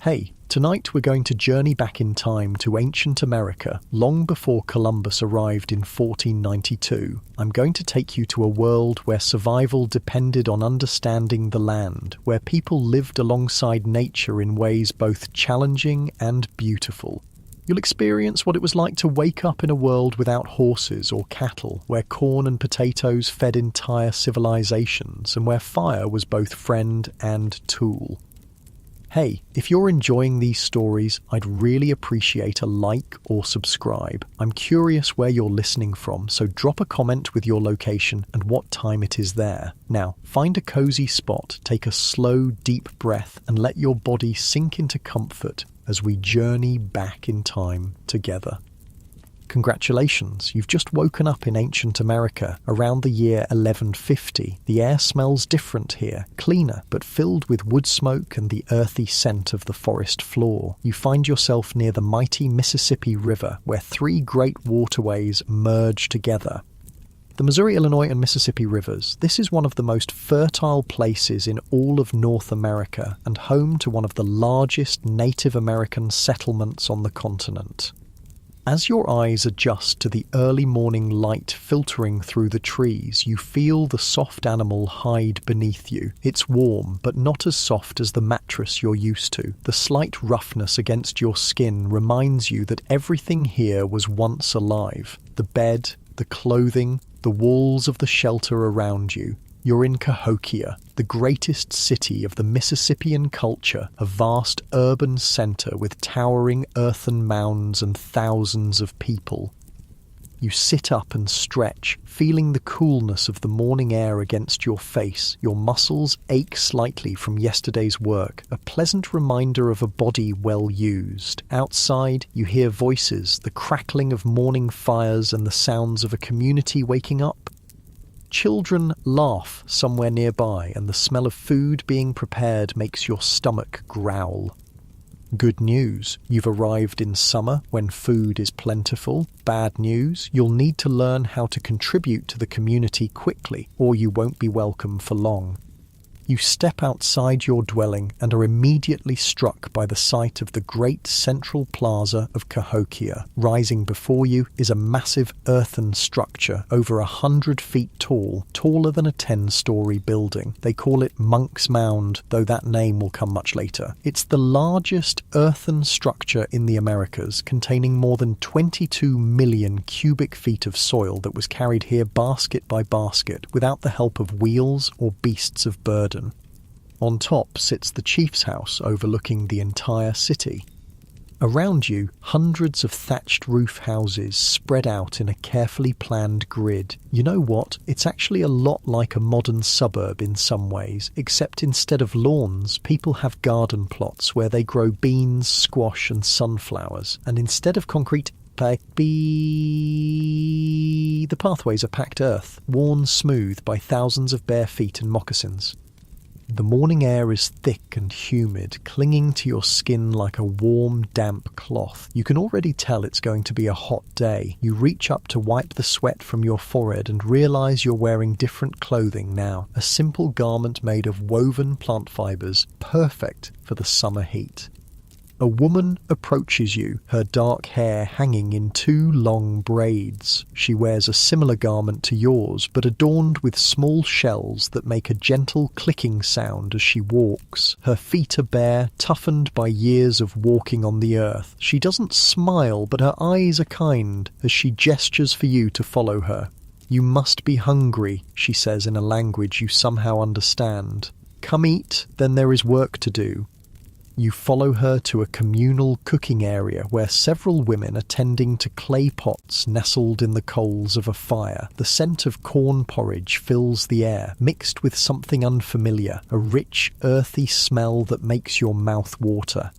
Hey, tonight we're going to journey back in time to ancient America, long before Columbus arrived in 1492. I'm going to take you to a world where survival depended on understanding the land, where people lived alongside nature in ways both challenging and beautiful. You'll experience what it was like to wake up in a world without horses or cattle, where corn and potatoes fed entire civilizations, and where fire was both friend and tool. Hey, if you're enjoying these stories, I'd really appreciate a like or subscribe. I'm curious where you're listening from, so drop a comment with your location and what time it is there. Now, find a cozy spot, take a slow, deep breath, and let your body sink into comfort as we journey back in time together. Congratulations, you've just woken up in ancient America around the year 1150. The air smells different here, cleaner, but filled with wood smoke and the earthy scent of the forest floor. You find yourself near the mighty Mississippi River, where three great waterways merge together. The Missouri, Illinois, and Mississippi rivers. This is one of the most fertile places in all of North America and home to one of the largest Native American settlements on the continent. As your eyes adjust to the early morning light filtering through the trees, you feel the soft animal hide beneath you. It's warm, but not as soft as the mattress you're used to. The slight roughness against your skin reminds you that everything here was once alive. The bed, the clothing, the walls of the shelter around you. You're in Cahokia, the greatest city of the Mississippian culture, a vast urban center with towering earthen mounds and thousands of people. You sit up and stretch, feeling the coolness of the morning air against your face. Your muscles ache slightly from yesterday's work, a pleasant reminder of a body well used. Outside, you hear voices, the crackling of morning fires and the sounds of a community waking up. Children laugh somewhere nearby, and the smell of food being prepared makes your stomach growl. Good news, you've arrived in summer when food is plentiful. Bad news, you'll need to learn how to contribute to the community quickly, or you won't be welcome for long. You step outside your dwelling and are immediately struck by the sight of the great central plaza of Cahokia. Rising before you is a massive earthen structure over 100 feet tall, taller than a 10-story building. They call it Monk's Mound, though that name will come much later. It's the largest earthen structure in the Americas, containing more than 22 million cubic feet of soil that was carried here basket by basket without the help of wheels or beasts of burden. On top sits the chief's house overlooking the entire city. Around you, hundreds of thatched roof houses spread out in a carefully planned grid. You know what? It's actually a lot like a modern suburb in some ways, except instead of lawns, people have garden plots where they grow beans, squash and sunflowers. And instead of concrete, the pathways are packed earth, worn smooth by thousands of bare feet and moccasins. The morning air is thick and humid, clinging to your skin like a warm, damp cloth. You can already tell it's going to be a hot day. You reach up to wipe the sweat from your forehead and realize you're wearing different clothing now. A simple garment made of woven plant fibers, perfect for the summer heat. A woman approaches you, her dark hair hanging in two long braids. She wears a similar garment to yours, but adorned with small shells that make a gentle clicking sound as she walks. Her feet are bare, toughened by years of walking on the earth. She doesn't smile, but her eyes are kind as she gestures for you to follow her. You must be hungry, she says in a language you somehow understand. Come eat, then there is work to do. You follow her to a communal cooking area where several women are tending to clay pots nestled in the coals of a fire. The scent of corn porridge fills the air, mixed with something unfamiliar, a rich, earthy smell that makes your mouth water.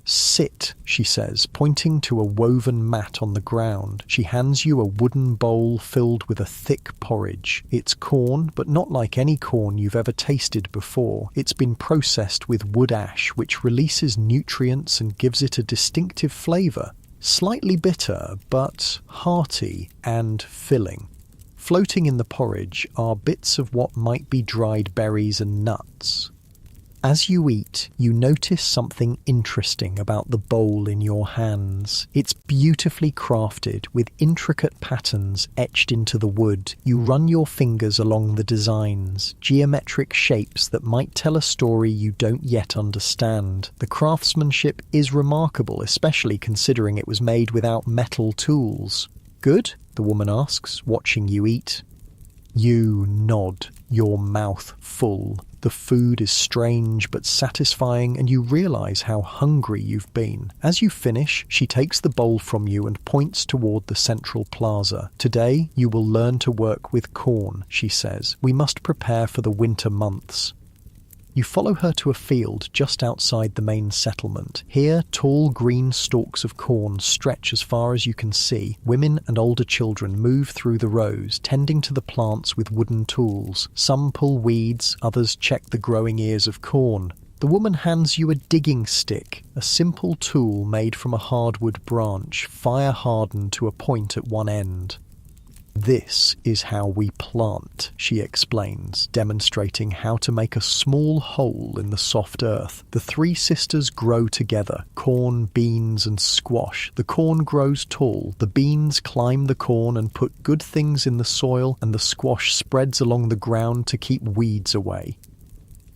Sit, she says, pointing to a woven mat on the ground. She hands you a wooden bowl filled with a thick porridge. It's corn, but not like any corn you've ever tasted before. It's been processed with wood ash, which releases nutrients and gives it a distinctive flavour. Slightly bitter, but hearty and filling. Floating in the porridge are bits of what might be dried berries and nuts. As you eat, you notice something interesting about the bowl in your hands. It's beautifully crafted with intricate patterns etched into the wood. You run your fingers along the designs, geometric shapes that might tell a story you don't yet understand. The craftsmanship is remarkable, especially considering it was made without metal tools. Good? The woman asks, watching you eat. You nod, your mouth full. The food is strange but satisfying, and you realize how hungry you've been. As you finish, she takes the bowl from you and points toward the central plaza. Today, you will learn to work with corn, she says. We must prepare for the winter months. You follow her to a field just outside the main settlement. Here, tall green stalks of corn stretch as far as you can see. Women and older children move through the rows, tending to the plants with wooden tools. Some pull weeds, others check the growing ears of corn. The woman hands you a digging stick, a simple tool made from a hardwood branch, fire-hardened to a point at one end. This is how we plant, she explains, demonstrating how to make a small hole in the soft earth. The three sisters grow together, corn, beans, and squash. The corn grows tall, the beans climb the corn and put good things in the soil, and the squash spreads along the ground to keep weeds away.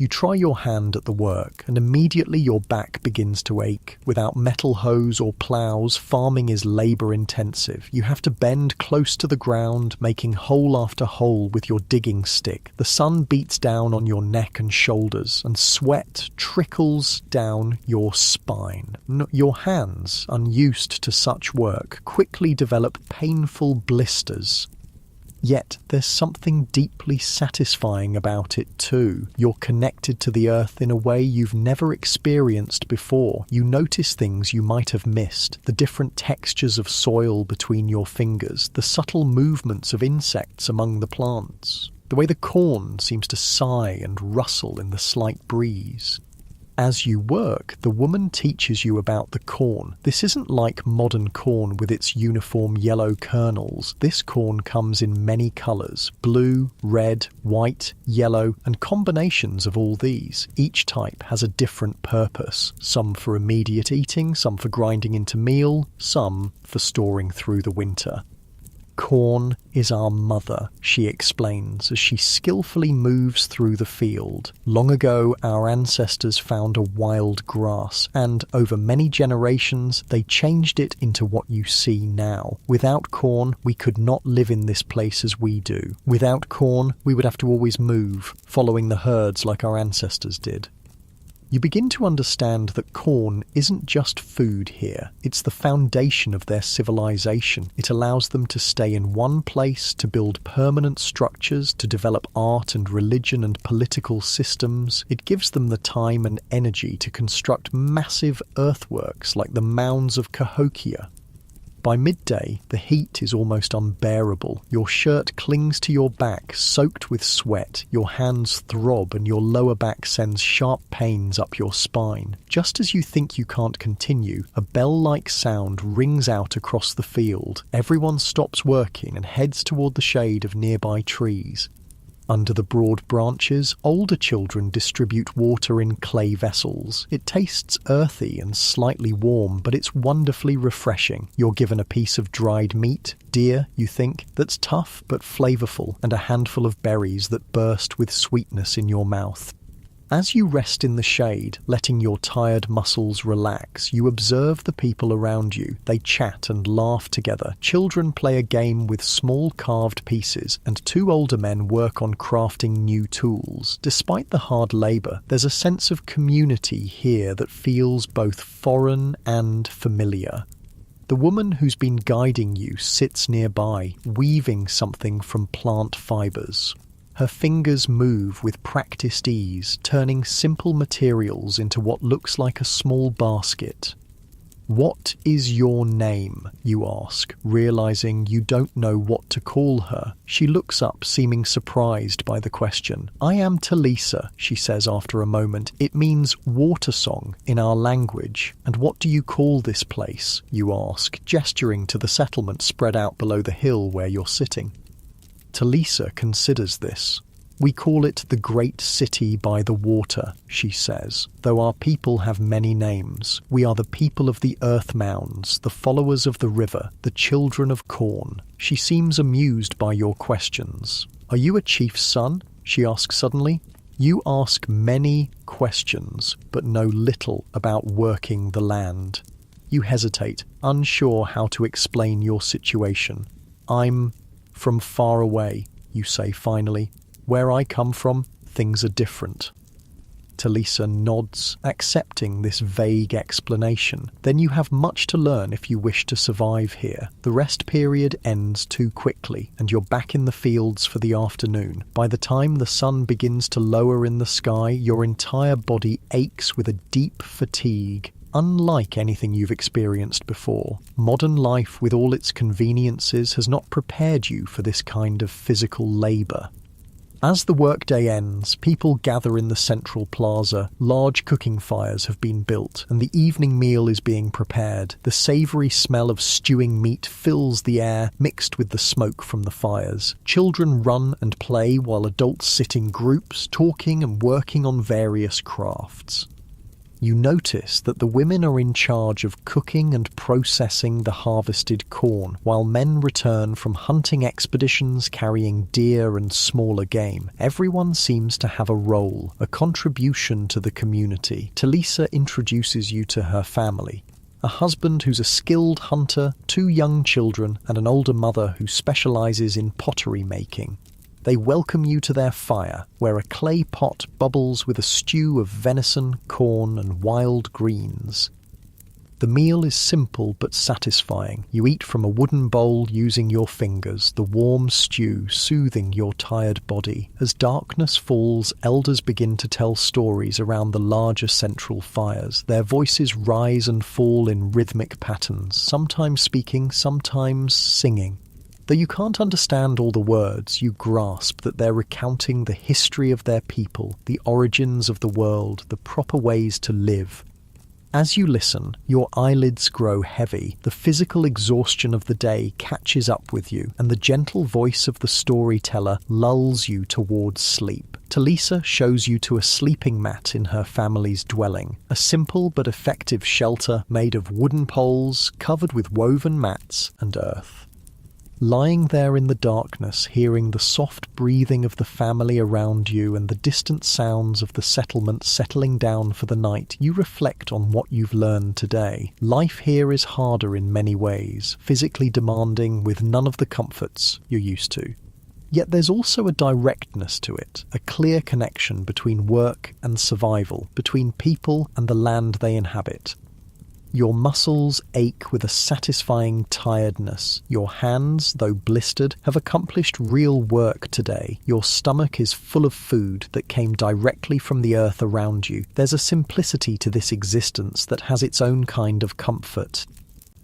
You try your hand at the work, and immediately your back begins to ache. Without metal hoes or ploughs, farming is labour-intensive. You have to bend close to the ground, making hole after hole with your digging stick. The sun beats down on your neck and shoulders, and sweat trickles down your spine. Your hands, unused to such work, quickly develop painful blisters. Yet there's something deeply satisfying about it too. You're connected to the earth in a way you've never experienced before. You notice things you might have missed, the different textures of soil between your fingers, the subtle movements of insects among the plants, the way the corn seems to sigh and rustle in the slight breeze. As you work, the woman teaches you about the corn. This isn't like modern corn with its uniform yellow kernels. This corn comes in many colours: blue, red, white, yellow, and combinations of all these. Each type has a different purpose. Some for immediate eating, some for grinding into meal, some for storing through the winter. Corn is our mother, she explains as she skillfully moves through the field. Long ago, our ancestors found a wild grass, and over many generations, they changed it into what you see now. Without corn, we could not live in this place as we do. Without corn, we would have to always move, following the herds like our ancestors did. You begin to understand that corn isn't just food here, it's the foundation of their civilization. It allows them to stay in one place, to build permanent structures, to develop art and religion and political systems. It gives them the time and energy to construct massive earthworks like the mounds of Cahokia. By midday, the heat is almost unbearable. Your shirt clings to your back, soaked with sweat. Your hands throb and your lower back sends sharp pains up your spine. Just as you think you can't continue, a bell-like sound rings out across the field. Everyone stops working and heads toward the shade of nearby trees. Under the broad branches, older children distribute water in clay vessels. It tastes earthy and slightly warm, but it's wonderfully refreshing. You're given a piece of dried meat, deer, you think, that's tough but flavourful, and a handful of berries that burst with sweetness in your mouth. As you rest in the shade, letting your tired muscles relax, you observe the people around you. They chat and laugh together. Children play a game with small carved pieces, and two older men work on crafting new tools. Despite the hard labour, there's a sense of community here that feels both foreign and familiar. The woman who's been guiding you sits nearby, weaving something from plant fibres. Her fingers move with practiced ease, turning simple materials into what looks like a small basket. "What is your name?" you ask, realizing you don't know what to call her. She looks up, seeming surprised by the question. "I am Talisa," she says after a moment. "It means water song in our language." "And what do you call this place?" you ask, gesturing to the settlement spread out below the hill where you're sitting. Talisa considers this. We call it the Great City by the Water, she says, though our people have many names. We are the people of the earth mounds, the followers of the river, the children of corn. She seems amused by your questions. Are you a chief's son? She asks suddenly. You ask many questions, but know little about working the land. You hesitate, unsure how to explain your situation. I'm from far away, you say finally. Where I come from, things are different. Talisa nods, accepting this vague explanation. Then you have much to learn if you wish to survive here. The rest period ends too quickly, and you're back in the fields for the afternoon. By the time the sun begins to lower in the sky, your entire body aches with a deep fatigue, unlike anything you've experienced before. Modern life, with all its conveniences, has not prepared you for this kind of physical labour. As the workday ends, people gather in the central plaza. Large cooking fires have been built, and the evening meal is being prepared. The savoury smell of stewing meat fills the air, mixed with the smoke from the fires. Children run and play while adults sit in groups, talking and working on various crafts. You notice that the women are in charge of cooking and processing the harvested corn, while men return from hunting expeditions carrying deer and smaller game. Everyone seems to have a role, a contribution to the community. Talisa introduces you to her family. A husband who's a skilled hunter, 2 young children, and an older mother who specializes in pottery making. They welcome you to their fire, where a clay pot bubbles with a stew of venison, corn, and wild greens. The meal is simple but satisfying. You eat from a wooden bowl using your fingers, the warm stew soothing your tired body. As darkness falls, elders begin to tell stories around the larger central fires. Their voices rise and fall in rhythmic patterns, sometimes speaking, sometimes singing. Though you can't understand all the words, you grasp that they're recounting the history of their people, the origins of the world, the proper ways to live. As you listen, your eyelids grow heavy. The physical exhaustion of the day catches up with you, and the gentle voice of the storyteller lulls you towards sleep. Talisa shows you to a sleeping mat in her family's dwelling, a simple but effective shelter made of wooden poles covered with woven mats and earth. Lying there in the darkness, hearing the soft breathing of the family around you and the distant sounds of the settlement settling down for the night, you reflect on what you've learned today. Life here is harder in many ways, physically demanding with none of the comforts you're used to. Yet there's also a directness to it, a clear connection between work and survival, between people and the land they inhabit. Your muscles ache with a satisfying tiredness. Your hands, though blistered, have accomplished real work today. Your stomach is full of food that came directly from the earth around you. There's a simplicity to this existence that has its own kind of comfort.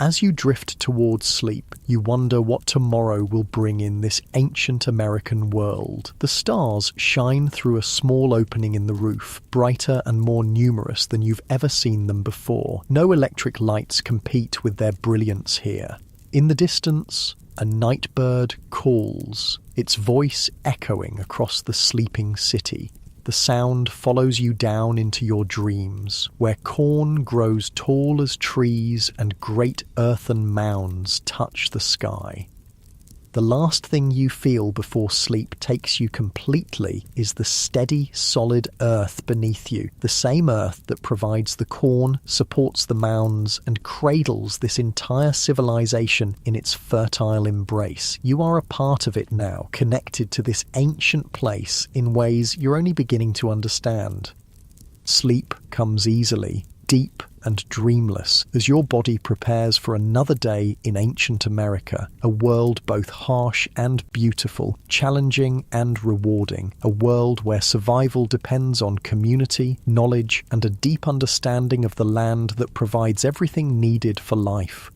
As you drift towards sleep, you wonder what tomorrow will bring in this ancient American world. The stars shine through a small opening in the roof, brighter and more numerous than you've ever seen them before. No electric lights compete with their brilliance here. In the distance, a night bird calls, its voice echoing across the sleeping city. The sound follows you down into your dreams, where corn grows tall as trees and great earthen mounds touch the sky. The last thing you feel before sleep takes you completely is the steady, solid earth beneath you, the same earth that provides the corn, supports the mounds, and cradles this entire civilization in its fertile embrace. You are a part of it now, connected to this ancient place in ways you're only beginning to understand. Sleep comes easily, deep and dreamless, as your body prepares for another day in ancient America, a world both harsh and beautiful, challenging and rewarding, a world where survival depends on community, knowledge, and a deep understanding of the land that provides everything needed for life.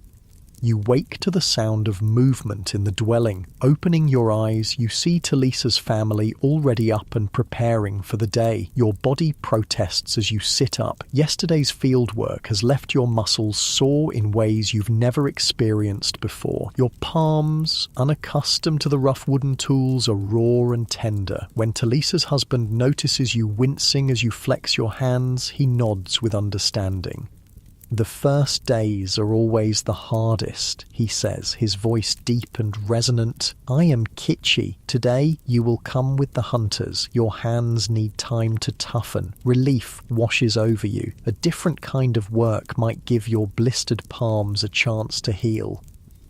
You wake to the sound of movement in the dwelling. Opening your eyes, you see Talisa's family already up and preparing for the day. Your body protests as you sit up. Yesterday's fieldwork has left your muscles sore in ways you've never experienced before. Your palms, unaccustomed to the rough wooden tools, are raw and tender. When Talisa's husband notices you wincing as you flex your hands, he nods with understanding. "The first days are always the hardest," he says, his voice deep and resonant. "I am Kitchi. Today you will come with the hunters. Your hands need time to toughen. Relief washes over you. A different kind of work might give your blistered palms a chance to heal."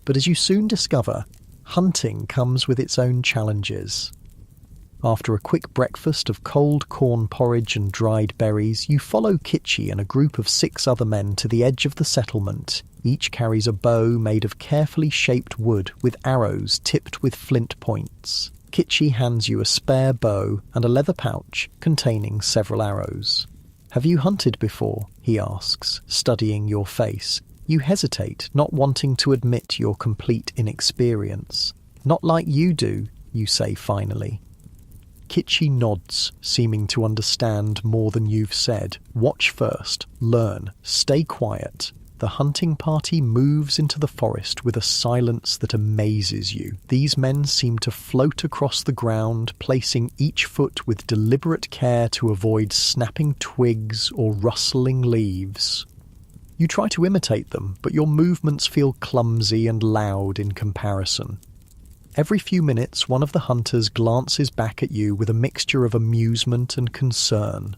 But as you soon discover, hunting comes with its own challenges. After a quick breakfast of cold corn porridge and dried berries, you follow Kitchi and a group of 6 other men to the edge of the settlement. Each carries a bow made of carefully shaped wood with arrows tipped with flint points. Kitchi hands you a spare bow and a leather pouch containing several arrows. "Have you hunted before?" he asks, studying your face. You hesitate, not wanting to admit your complete inexperience. "Not like you do," you say finally. Kitchi nods, seeming to understand more than you've said. Watch first, learn, stay quiet. The hunting party moves into the forest with a silence that amazes you. These men seem to float across the ground, placing each foot with deliberate care to avoid snapping twigs or rustling leaves. You try to imitate them, but your movements feel clumsy and loud in comparison. Every few minutes, one of the hunters glances back at you with a mixture of amusement and concern.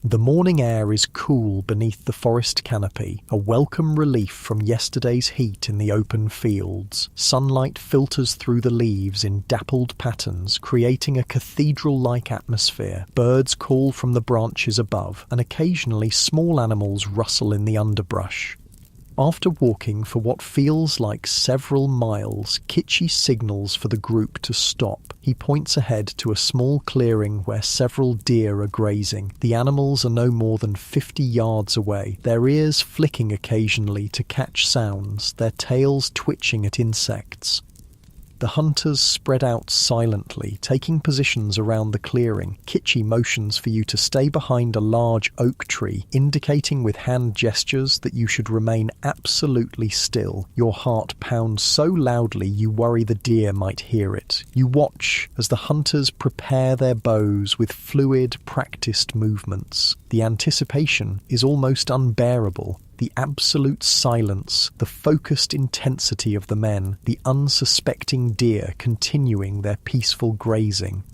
The morning air is cool beneath the forest canopy, a welcome relief from yesterday's heat in the open fields. Sunlight filters through the leaves in dappled patterns, creating a cathedral-like atmosphere. Birds call from the branches above, and occasionally small animals rustle in the underbrush. After walking for what feels like several miles, Kitchi signals for the group to stop. He points ahead to a small clearing where several deer are grazing. The animals are no more than 50 yards away, their ears flicking occasionally to catch sounds, their tails twitching at insects. The hunters spread out silently, taking positions around the clearing. Kitchi motions for you to stay behind a large oak tree, indicating with hand gestures that you should remain absolutely still. Your heart pounds so loudly you worry the deer might hear it. You watch as the hunters prepare their bows with fluid, practiced movements. The anticipation is almost unbearable. The absolute silence, the focused intensity of the men, the unsuspecting deer continuing their peaceful grazing.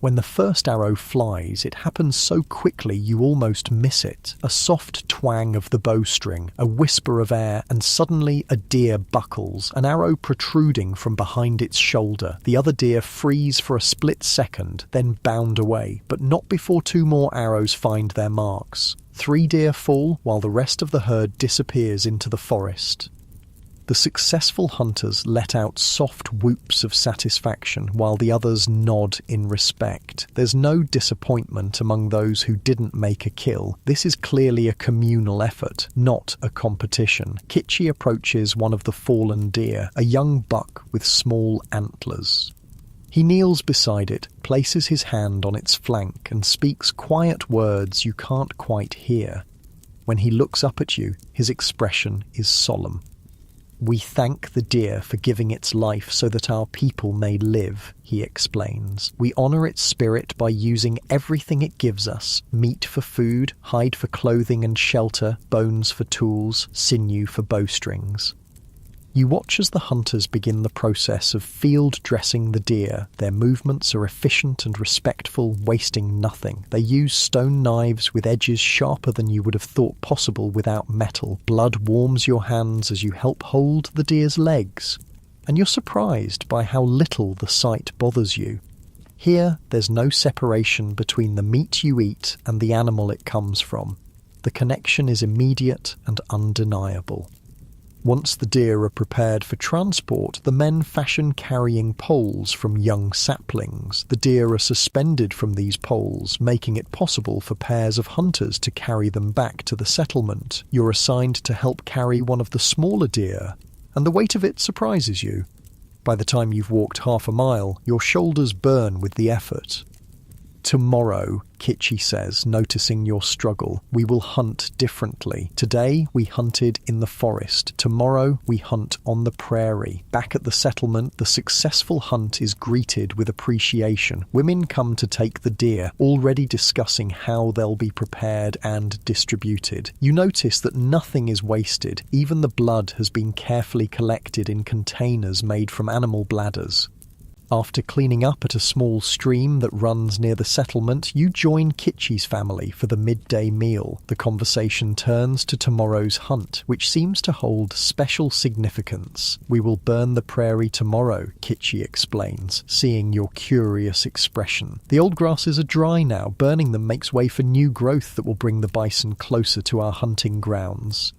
When the first arrow flies, it happens so quickly you almost miss it. A soft twang of the bowstring, a whisper of air, and suddenly a deer buckles, an arrow protruding from behind its shoulder. The other deer freeze for a split second, then bound away, but not before 2 more arrows find their marks. 3 deer fall, while the rest of the herd disappears into the forest. The successful hunters let out soft whoops of satisfaction, while the others nod in respect. There's no disappointment among those who didn't make a kill. This is clearly a communal effort, not a competition. Kitchi approaches one of the fallen deer, a young buck with small antlers. He kneels beside it, places his hand on its flank, and speaks quiet words you can't quite hear. When he looks up at you, his expression is solemn. "We thank the deer for giving its life so that our people may live," he explains. "We honor its spirit by using everything it gives us: meat for food, hide for clothing and shelter, bones for tools, sinew for bowstrings." You watch as the hunters begin the process of field dressing the deer. Their movements are efficient and respectful, wasting nothing. They use stone knives with edges sharper than you would have thought possible without metal. Blood warms your hands as you help hold the deer's legs, and you're surprised by how little the sight bothers you. Here, there's no separation between the meat you eat and the animal it comes from. The connection is immediate and undeniable. Once the deer are prepared for transport, the men fashion carrying poles from young saplings. The deer are suspended from these poles, making it possible for pairs of hunters to carry them back to the settlement. You're assigned to help carry one of the smaller deer, and the weight of it surprises you. By the time you've walked half a mile, your shoulders burn with the effort. Tomorrow, Kitchi says, noticing your struggle, we will hunt differently. Today, we hunted in the forest. Tomorrow, we hunt on the prairie. Back at the settlement, the successful hunt is greeted with appreciation. Women come to take the deer, already discussing how they'll be prepared and distributed. You notice that nothing is wasted. Even the blood has been carefully collected in containers made from animal bladders. After cleaning up at a small stream that runs near the settlement, you join Kitchi's family for the midday meal. The conversation turns to tomorrow's hunt, which seems to hold special significance. We will burn the prairie tomorrow, Kitchi explains, seeing your curious expression. The old grasses are dry now. Burning them makes way for new growth that will bring the bison closer to our hunting grounds.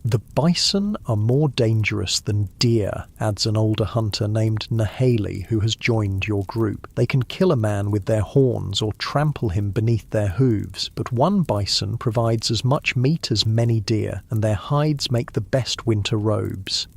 The bison are more dangerous than deer, adds an older hunter named Nahali who has joined your group. They can kill a man with their horns or trample him beneath their hooves, but one bison provides as much meat as many deer, and their hides make the best winter robes.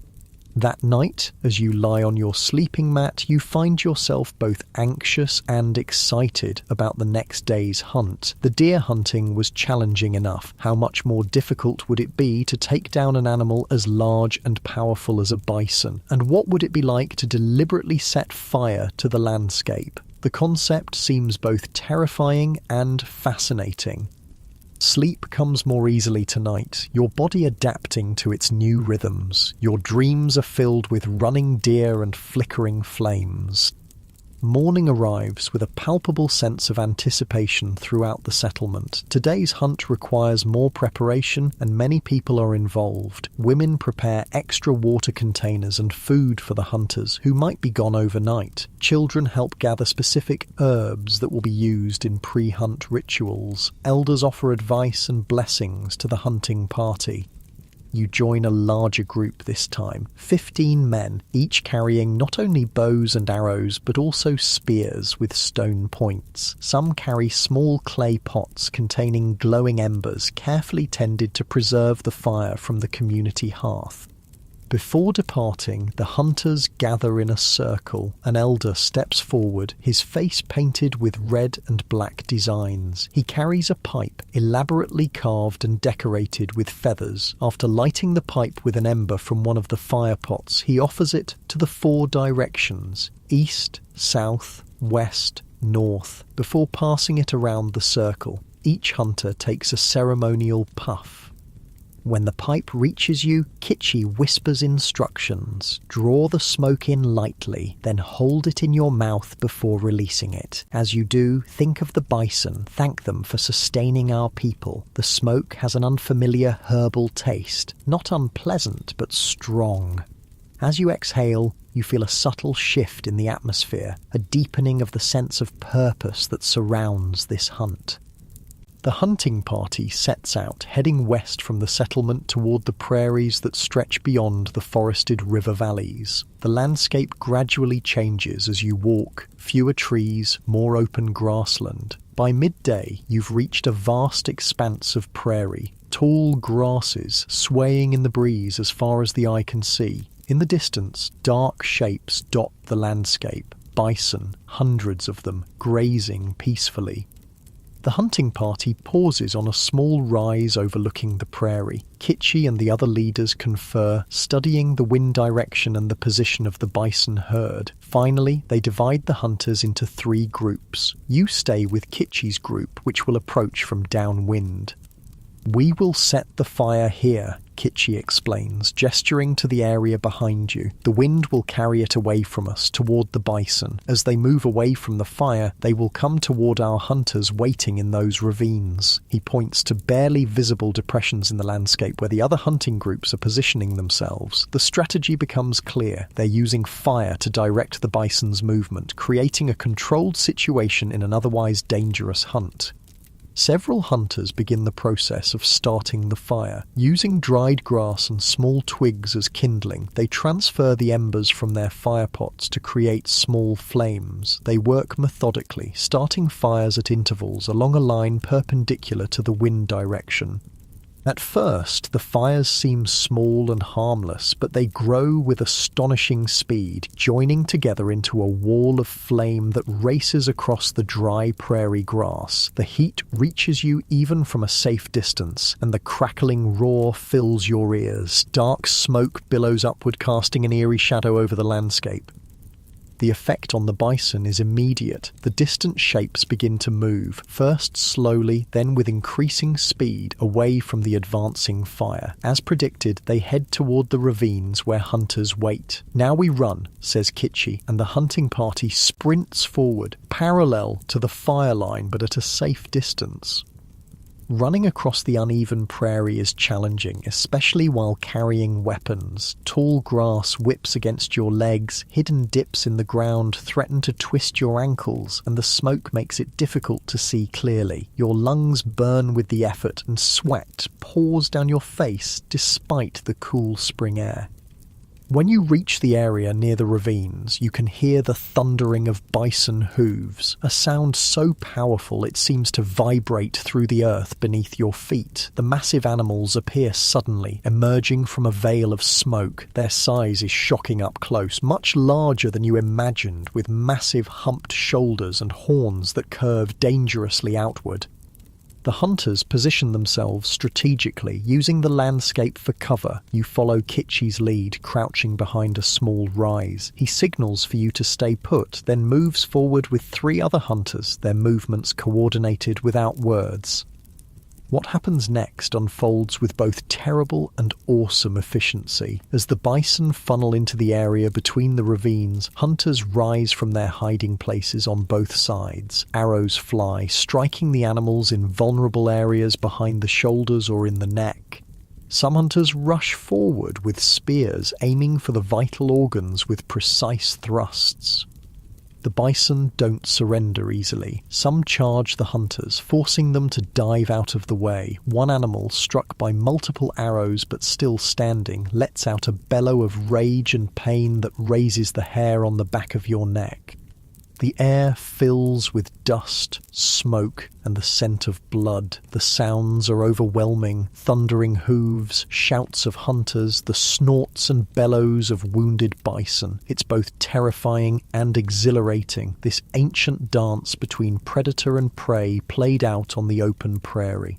That night, as you lie on your sleeping mat, you find yourself both anxious and excited about the next day's hunt. The deer hunting was challenging enough. How much more difficult would it be to take down an animal as large and powerful as a bison? And what would it be like to deliberately set fire to the landscape? The concept seems both terrifying and fascinating. Sleep comes more easily tonight, your body adapting to its new rhythms. Your dreams are filled with running deer and flickering flames. Morning arrives with a palpable sense of anticipation throughout the settlement. Today's hunt requires more preparation and many people are involved. Women prepare extra water containers and food for the hunters, who might be gone overnight. Children help gather specific herbs that will be used in pre-hunt rituals. Elders offer advice and blessings to the hunting party. You join a larger group this time, 15 men, each carrying not only bows and arrows but also spears with stone points. Some carry small clay pots containing glowing embers, carefully tended to preserve the fire from the community hearth. Before departing, the hunters gather in a circle. An elder steps forward, his face painted with red and black designs. He carries a pipe, elaborately carved and decorated with feathers. After lighting the pipe with an ember from one of the fire pots, he offers it to the 4 directions: east, south, west, north, before passing it around the circle. Each hunter takes a ceremonial puff. When the pipe reaches you, Kitchi whispers instructions. Draw the smoke in lightly, then hold it in your mouth before releasing it. As you do, think of the bison. Thank them for sustaining our people. The smoke has an unfamiliar herbal taste, not unpleasant but strong. As you exhale, you feel a subtle shift in the atmosphere, a deepening of the sense of purpose that surrounds this hunt. The hunting party sets out, heading west from the settlement toward the prairies that stretch beyond the forested river valleys. The landscape gradually changes as you walk, fewer trees, more open grassland. By midday, you've reached a vast expanse of prairie, tall grasses swaying in the breeze as far as the eye can see. In the distance, dark shapes dot the landscape, bison, hundreds of them, grazing peacefully. The hunting party pauses on a small rise overlooking the prairie. Kitchi and the other leaders confer, studying the wind direction and the position of the bison herd. Finally, they divide the hunters into 3 groups. You stay with Kitchi's group, which will approach from downwind. We will set the fire here, Kitchi explains, gesturing to the area behind you. The wind will carry it away from us, toward the bison. As they move away from the fire, they will come toward our hunters waiting in those ravines. He points to barely visible depressions in the landscape where the other hunting groups are positioning themselves. The strategy becomes clear. They're using fire to direct the bison's movement, creating a controlled situation in an otherwise dangerous hunt. Several hunters begin the process of starting the fire. Using dried grass and small twigs as kindling, they transfer the embers from their fire pots to create small flames. They work methodically, starting fires at intervals along a line perpendicular to the wind direction. At first, the fires seem small and harmless, but they grow with astonishing speed, joining together into a wall of flame that races across the dry prairie grass. The heat reaches you even from a safe distance, and the crackling roar fills your ears. Dark smoke billows upward, casting an eerie shadow over the landscape. The effect on the bison is immediate. The distant shapes begin to move, first slowly, then with increasing speed, away from the advancing fire. As predicted, they head toward the ravines where hunters wait. "Now we run," says Kitchi, and the hunting party sprints forward, parallel to the fire line but at a safe distance. Running across the uneven prairie is challenging, especially while carrying weapons. Tall grass whips against your legs, hidden dips in the ground threaten to twist your ankles, and the smoke makes it difficult to see clearly. Your lungs burn with the effort, and sweat pours down your face despite the cool spring air. When you reach the area near the ravines, you can hear the thundering of bison hooves, a sound so powerful it seems to vibrate through the earth beneath your feet. The massive animals appear suddenly, emerging from a veil of smoke. Their size is shocking up close, much larger than you imagined, with massive humped shoulders and horns that curve dangerously outward. The hunters position themselves strategically, using the landscape for cover. You follow Kitchi's lead, crouching behind a small rise. He signals for you to stay put, then moves forward with 3 other hunters, their movements coordinated without words. What happens next unfolds with both terrible and awesome efficiency. As the bison funnel into the area between the ravines, hunters rise from their hiding places on both sides. Arrows fly, striking the animals in vulnerable areas behind the shoulders or in the neck. Some hunters rush forward with spears, aiming for the vital organs with precise thrusts. The bison don't surrender easily. Some charge the hunters, forcing them to dive out of the way. One animal, struck by multiple arrows but still standing, lets out a bellow of rage and pain that raises the hair on the back of your neck. The air fills with dust, smoke, and the scent of blood. The sounds are overwhelming. Thundering hooves, shouts of hunters, the snorts and bellows of wounded bison. It's both terrifying and exhilarating, this ancient dance between predator and prey played out on the open prairie.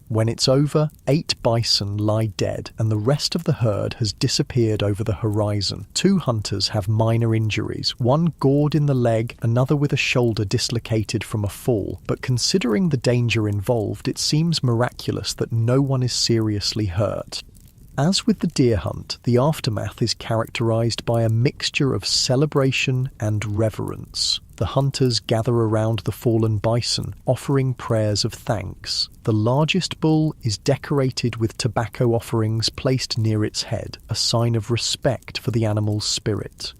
When it's over, 8 bison lie dead, and the rest of the herd has disappeared over the horizon. 2 hunters have minor injuries, one gored in the leg, another with a shoulder dislocated from a fall, but considering the danger involved, it seems miraculous that no one is seriously hurt. As with the deer hunt, the aftermath is characterized by a mixture of celebration and reverence. The hunters gather around the fallen bison, offering prayers of thanks. The largest bull is decorated with tobacco offerings placed near its head, a sign of respect for the animal's spirit.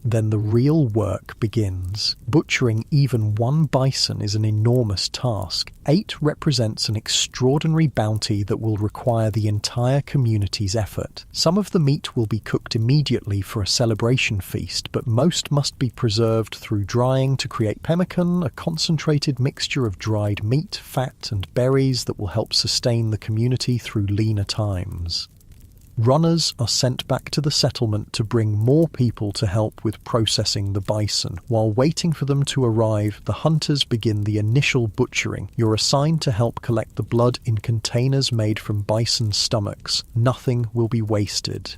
Then the real work begins. Butchering even 1 bison is an enormous task. 8 represents an extraordinary bounty that will require the entire community's effort. Some of the meat will be cooked immediately for a celebration feast, but most must be preserved through drying to create pemmican, a concentrated mixture of dried meat, fat, and berries that will help sustain the community through leaner times. Runners are sent back to the settlement to bring more people to help with processing the bison. While waiting for them to arrive, the hunters begin the initial butchering. You're assigned to help collect the blood in containers made from bison stomachs. Nothing will be wasted.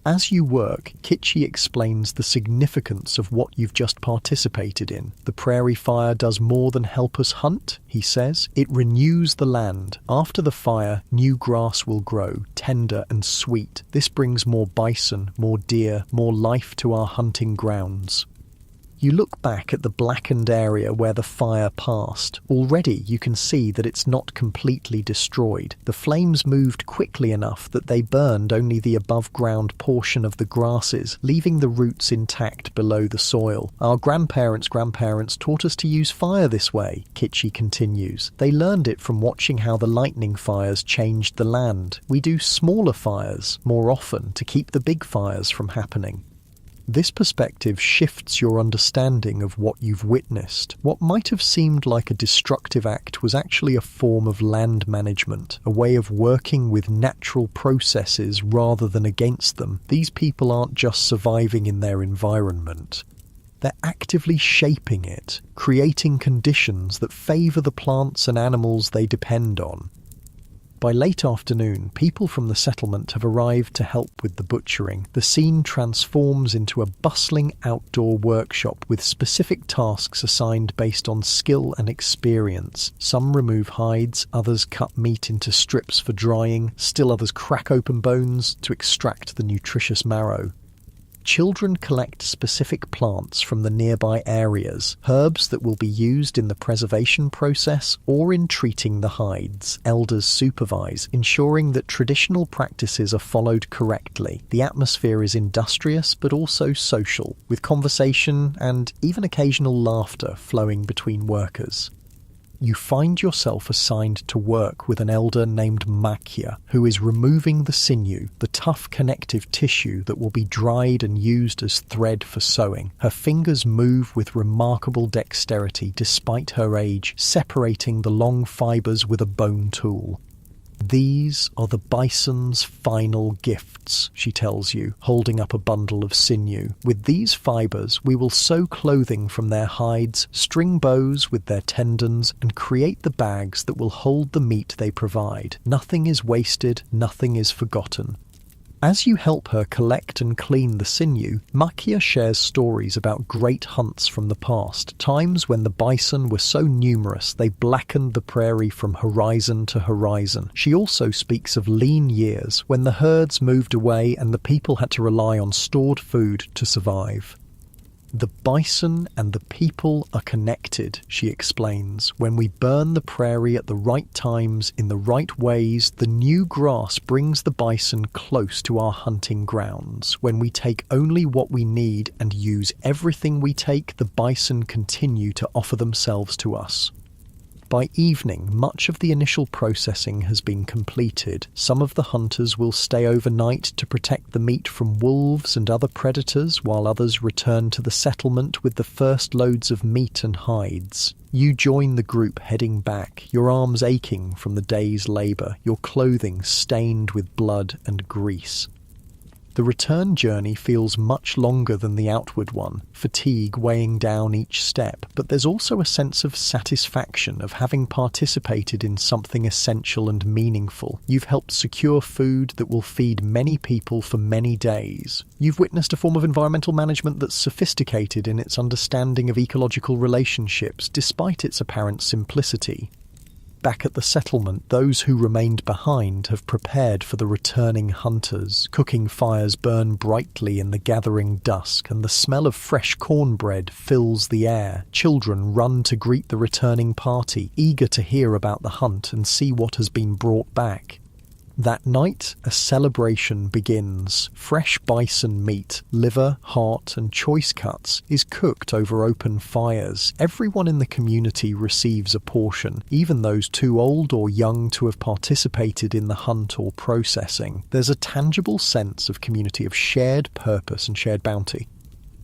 As you work, Kitchi explains the significance of what you've just participated in. The prairie fire does more than help us hunt, he says. It renews the land. After the fire, new grass will grow, tender and sweet. This brings more bison, more deer, more life to our hunting grounds. You look back at the blackened area where the fire passed. Already you can see that it's not completely destroyed. The flames moved quickly enough that they burned only the above-ground portion of the grasses, leaving the roots intact below the soil. Our grandparents' grandparents taught us to use fire this way, Kitchi continues. They learned it from watching how the lightning fires changed the land. We do smaller fires more often to keep the big fires from happening. This perspective shifts your understanding of what you've witnessed. What might have seemed like a destructive act was actually a form of land management, a way of working with natural processes rather than against them. These people aren't just surviving in their environment. They're actively shaping it, creating conditions that favour the plants and animals they depend on. By late afternoon, people from the settlement have arrived to help with the butchering. The scene transforms into a bustling outdoor workshop with specific tasks assigned based on skill and experience. Some remove hides, others cut meat into strips for drying, still others crack open bones to extract the nutritious marrow. Children collect specific plants from the nearby areas, herbs that will be used in the preservation process or in treating the hides. Elders supervise, ensuring that traditional practices are followed correctly. The atmosphere is industrious but also social, with conversation and even occasional laughter flowing between workers. You find yourself assigned to work with an elder named Makia, who is removing the sinew, the tough connective tissue that will be dried and used as thread for sewing. Her fingers move with remarkable dexterity despite her age, separating the long fibers with a bone tool. These are the bison's final gifts, she tells you, holding up a bundle of sinew. With these fibers, we will sew clothing from their hides, string bows with their tendons, and create the bags that will hold the meat they provide. Nothing is wasted, nothing is forgotten. As you help her collect and clean the sinew, Makia shares stories about great hunts from the past, times when the bison were so numerous they blackened the prairie from horizon to horizon. She also speaks of lean years when the herds moved away and the people had to rely on stored food to survive. The bison and the people are connected, she explains. When we burn the prairie at the right times, in the right ways, the new grass brings the bison close to our hunting grounds. When we take only what we need and use everything we take, the bison continue to offer themselves to us. By evening, much of the initial processing has been completed. Some of the hunters will stay overnight to protect the meat from wolves and other predators, while others return to the settlement with the first loads of meat and hides. You join the group heading back, your arms aching from the day's labour, your clothing stained with blood and grease. The return journey feels much longer than the outward one, fatigue weighing down each step, but there's also a sense of satisfaction of having participated in something essential and meaningful. You've helped secure food that will feed many people for many days. You've witnessed a form of environmental management that's sophisticated in its understanding of ecological relationships, despite its apparent simplicity. Back at the settlement, those who remained behind have prepared for the returning hunters. Cooking fires burn brightly in the gathering dusk, and the smell of fresh cornbread fills the air. Children run to greet the returning party, eager to hear about the hunt and see what has been brought back. That night, a celebration begins. Fresh bison meat, liver, heart, and choice cuts is cooked over open fires. Everyone in the community receives a portion, even those too old or young to have participated in the hunt or processing. There's a tangible sense of community, of shared purpose and shared bounty.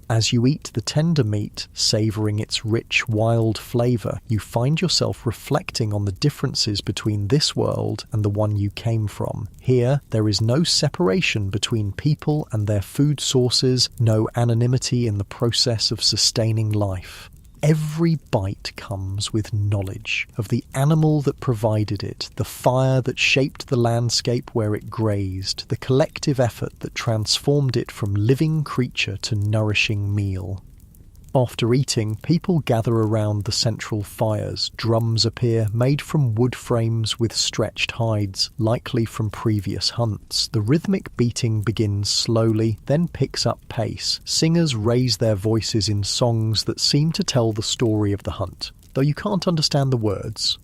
As you eat the tender meat, savouring its rich, wild flavour, you find yourself reflecting on the differences between this world and the one you came from. Here, there is no separation between people and their food sources, no anonymity in the process of sustaining life. Every bite comes with knowledge of the animal that provided it, the fire that shaped the landscape where it grazed, the collective effort that transformed it from living creature to nourishing meal. After eating, people gather around the central fires. Drums appear, made from wood frames with stretched hides, likely from previous hunts. The rhythmic beating begins slowly, then picks up pace. Singers raise their voices in songs that seem to tell the story of the hunt, though you can't understand the words.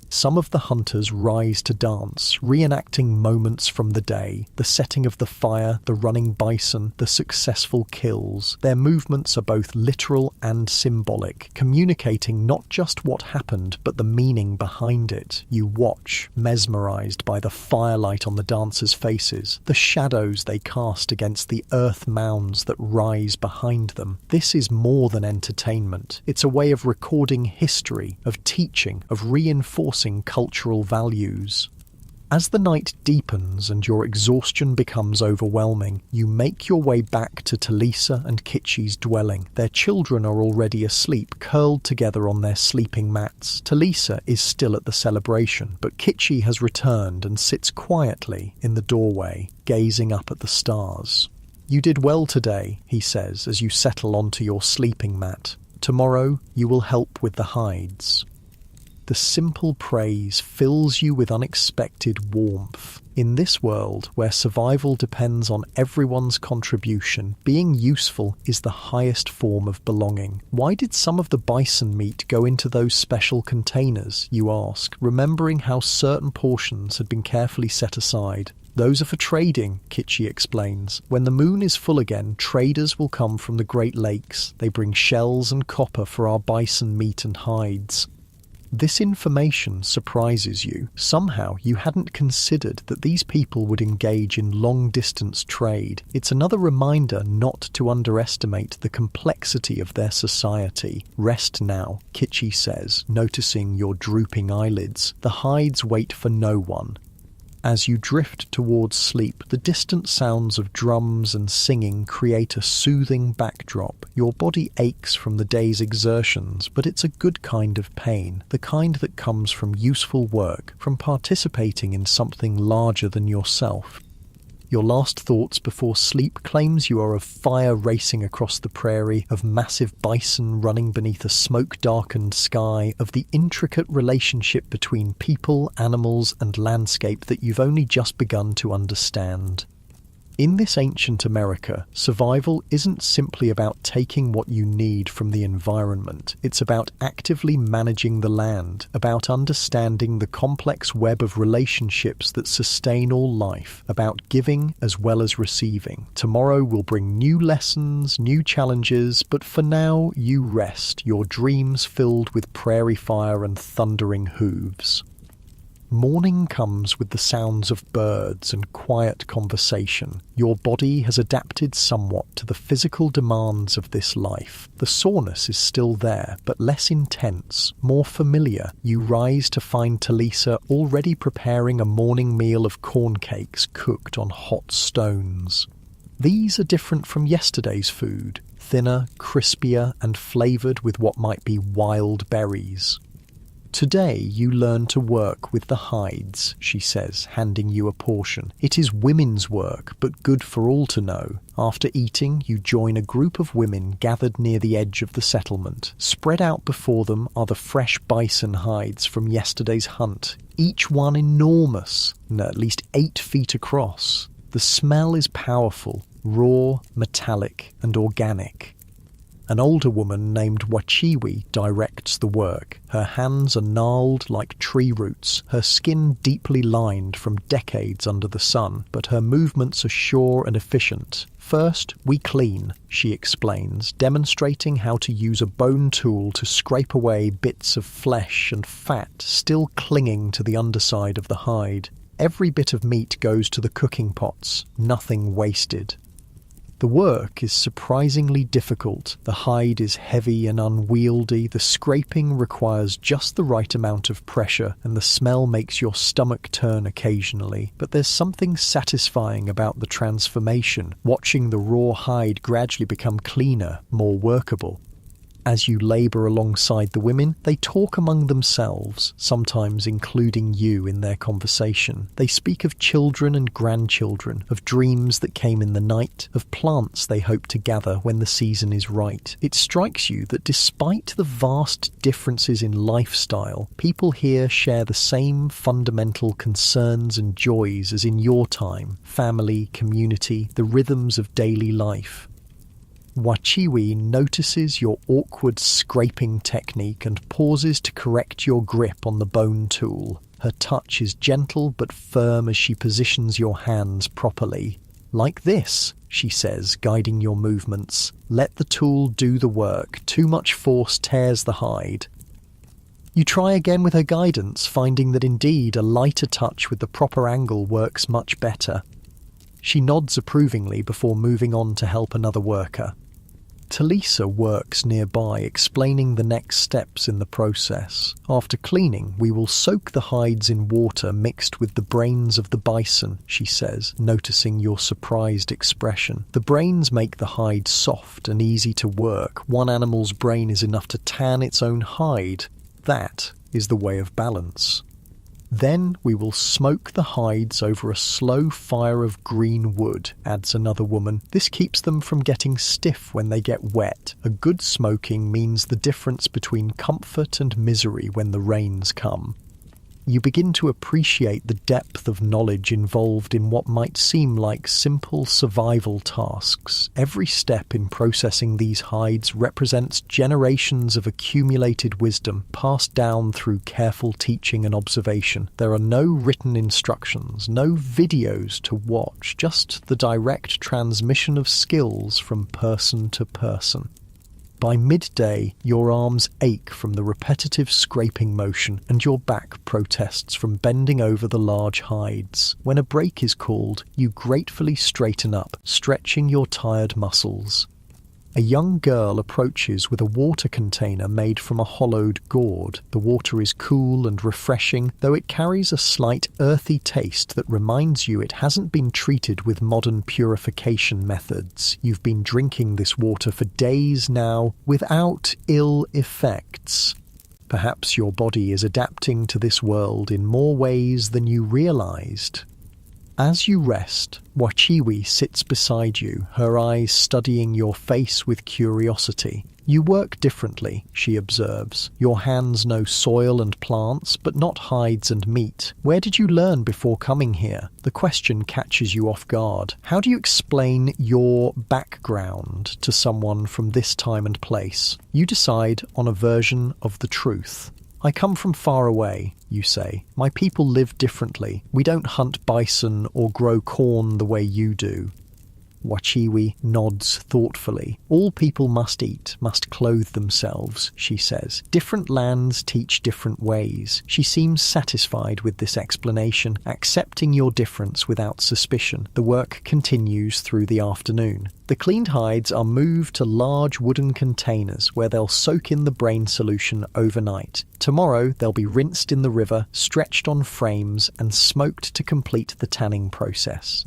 Some of the hunters rise to dance, reenacting moments from the day, the setting of the fire, the running bison, the successful kills. Their movements are both literal and symbolic, communicating not just what happened, but the meaning behind it. You watch, mesmerized by the firelight on the dancers' faces, the shadows they cast against the earth mounds that rise behind them. This is more than entertainment. It's a way of recording history, of teaching, of reinforcing cultural values. As the night deepens and your exhaustion becomes overwhelming, you make your way back to Talisa and Kitchi's dwelling. Their children are already asleep, curled together on their sleeping mats. Talisa is still at the celebration, but Kitchi has returned and sits quietly in the doorway, gazing up at the stars. "You did well today," he says as you settle onto your sleeping mat. "Tomorrow you will help with the hides." The simple praise fills you with unexpected warmth. In this world, where survival depends on everyone's contribution, being useful is the highest form of belonging. Why did some of the bison meat go into those special containers, you ask, remembering how certain portions had been carefully set aside? "Those are for trading," Kitchi explains. "When the moon is full again, traders will come from the Great Lakes. They bring shells and copper for our bison meat and hides." This information surprises you. Somehow you hadn't considered that these people would engage in long-distance trade. It's another reminder not to underestimate the complexity of their society. "Rest now," Kitchi says, noticing your drooping eyelids. "The hides wait for no one." As you drift towards sleep, the distant sounds of drums and singing create a soothing backdrop. Your body aches from the day's exertions, but it's a good kind of pain, the kind that comes from useful work, from participating in something larger than yourself. Your last thoughts before sleep claims you are of fire racing across the prairie, of massive bison running beneath a smoke-darkened sky, of the intricate relationship between people, animals, and landscape that you've only just begun to understand. In this ancient America, survival isn't simply about taking what you need from the environment. It's about actively managing the land, about understanding the complex web of relationships that sustain all life, about giving as well as receiving. Tomorrow will bring new lessons, new challenges, but for now, you rest, your dreams filled with prairie fire and thundering hooves. Morning comes with the sounds of birds and quiet conversation. Your body has adapted somewhat to the physical demands of this life. The soreness is still there, but less intense, more familiar. You rise to find Talisa already preparing a morning meal of corn cakes cooked on hot stones. These are different from yesterday's food, thinner, crispier, and flavoured with what might be wild berries. "Today you learn to work with the hides," she says, handing you a portion. "It is women's work, but good for all to know." After eating, you join a group of women gathered near the edge of the settlement. Spread out before them are the fresh bison hides from yesterday's hunt, each one enormous and at least 8 feet across. The smell is powerful, raw, metallic, and organic. An older woman named Wachiwi directs the work. Her hands are gnarled like tree roots, her skin deeply lined from decades under the sun, but her movements are sure and efficient. "First, we clean," she explains, demonstrating how to use a bone tool to scrape away bits of flesh and fat still clinging to the underside of the hide. Every bit of meat goes to the cooking pots, nothing wasted. The work is surprisingly difficult. The hide is heavy and unwieldy, the scraping requires just the right amount of pressure, and the smell makes your stomach turn occasionally. But there's something satisfying about the transformation, watching the raw hide gradually become cleaner, more workable. As you labour alongside the women, they talk among themselves, sometimes including you in their conversation. They speak of children and grandchildren, of dreams that came in the night, of plants they hope to gather when the season is right. It strikes you that despite the vast differences in lifestyle, people here share the same fundamental concerns and joys as in your time: family, community, the rhythms of daily life. Wachiwi notices your awkward scraping technique and pauses to correct your grip on the bone tool. Her touch is gentle but firm as she positions your hands properly. "Like this," she says, guiding your movements. "Let the tool do the work. Too much force tears the hide." You try again with her guidance, finding that indeed a lighter touch with the proper angle works much better. She nods approvingly before moving on to help another worker. Talisa works nearby, explaining the next steps in the process. "After cleaning, we will soak the hides in water mixed with the brains of the bison," she says, noticing your surprised expression. "The brains make the hide soft and easy to work. One animal's brain is enough to tan its own hide. That is the way of balance. Then we will smoke the hides over a slow fire of green wood," adds another woman. "This keeps them from getting stiff when they get wet. A good smoking means the difference between comfort and misery when the rains come." You begin to appreciate the depth of knowledge involved in what might seem like simple survival tasks. Every step in processing these hides represents generations of accumulated wisdom passed down through careful teaching and observation. There are no written instructions, no videos to watch, just the direct transmission of skills from person to person. By midday, your arms ache from the repetitive scraping motion and your back protests from bending over the large hides. When a break is called, you gratefully straighten up, stretching your tired muscles. A young girl approaches with a water container made from a hollowed gourd. The water is cool and refreshing, though it carries a slight earthy taste that reminds you it hasn't been treated with modern purification methods. You've been drinking this water for days now, without ill effects. Perhaps your body is adapting to this world in more ways than you realized. As you rest, Wachiwi sits beside you, her eyes studying your face with curiosity. "You work differently," she observes. "Your hands know soil and plants, but not hides and meat. Where did you learn before coming here?" The question catches you off guard. How do you explain your background to someone from this time and place? You decide on a version of the truth. "I come from far away," you say. "My people live differently. We don't hunt bison or grow corn the way you do." Wachiwi nods thoughtfully. "All people must eat, must clothe themselves," she says. "Different lands teach different ways." She seems satisfied with this explanation, accepting your difference without suspicion. The work continues through the afternoon. The cleaned hides are moved to large wooden containers where they'll soak in the brain solution overnight. Tomorrow they'll be rinsed in the river, stretched on frames, and smoked to complete the tanning process.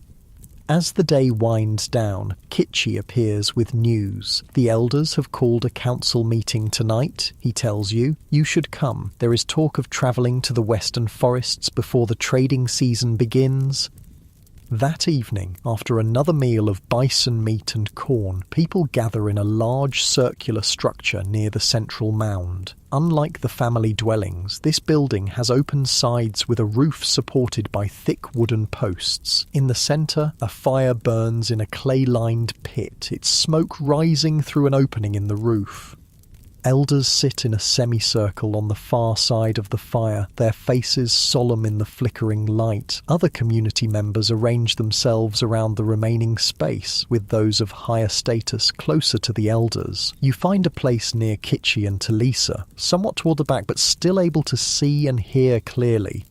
As the day winds down, Kitchi appears with news. "The elders have called a council meeting tonight," he tells you. "You should come. There is talk of travelling to the western forests before the trading season begins." That evening, after another meal of bison meat and corn, people gather in a large circular structure near the central mound. Unlike the family dwellings, this building has open sides with a roof supported by thick wooden posts. In the centre, a fire burns in a clay-lined pit, its smoke rising through an opening in the roof. Elders sit in a semicircle on the far side of the fire, their faces solemn in the flickering light. Other community members arrange themselves around the remaining space, with those of higher status closer to the elders. You find a place near Kitchi and Talisa, somewhat toward the back but still able to see and hear clearly.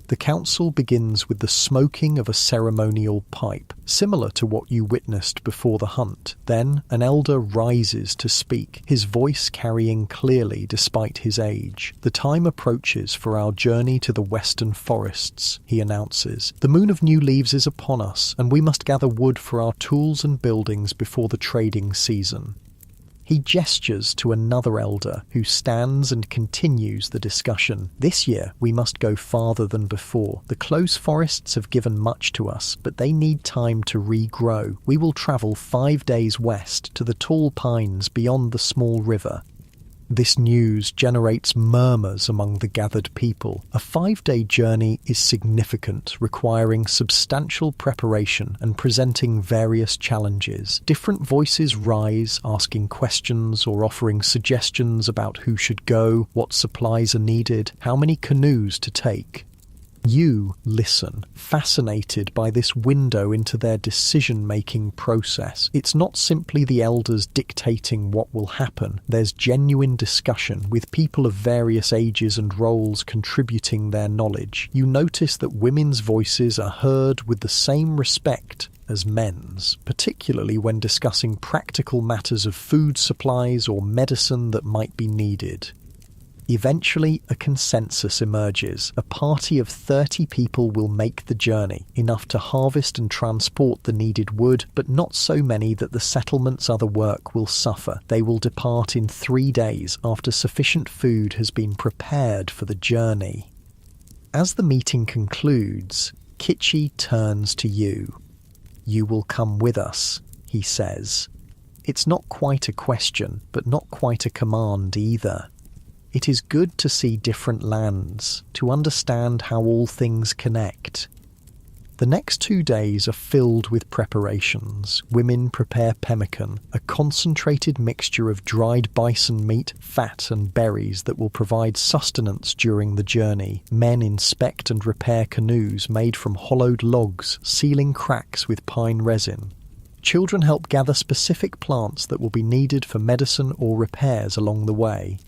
The council begins with the smoking of a ceremonial pipe, similar to what you witnessed before the hunt. Then an elder rises to speak, his voice carrying clearly despite his age. "The time approaches for our journey to the western forests," he announces. "The moon of new leaves is upon us, and we must gather wood for our tools and buildings before the trading season." He gestures to another elder, who stands and continues the discussion. "This year we must go farther than before. The close forests have given much to us, but they need time to regrow. We will travel 5 days west to the tall pines beyond the small river." This news generates murmurs among the gathered people. A 5-day journey is significant, requiring substantial preparation and presenting various challenges. Different voices rise, asking questions or offering suggestions about who should go, what supplies are needed, how many canoes to take. You listen, fascinated by this window into their decision-making process. It's not simply the elders dictating what will happen. There's genuine discussion, with people of various ages and roles contributing their knowledge. You notice that women's voices are heard with the same respect as men's, particularly when discussing practical matters of food supplies or medicine that might be needed. Eventually, a consensus emerges. A party of 30 people will make the journey, enough to harvest and transport the needed wood, but not so many that the settlement's other work will suffer. They will depart in 3 days after sufficient food has been prepared for the journey. As the meeting concludes, Kitchi turns to you. "You will come with us," he says. It's not quite a question, but not quite a command either. It is good to see different lands, to understand how all things connect. The next 2 days are filled with preparations. Women prepare pemmican, a concentrated mixture of dried bison meat, fat and berries that will provide sustenance during the journey. Men inspect and repair canoes made from hollowed logs, sealing cracks with pine resin. Children help gather specific plants that will be needed for medicine or repairs along the way.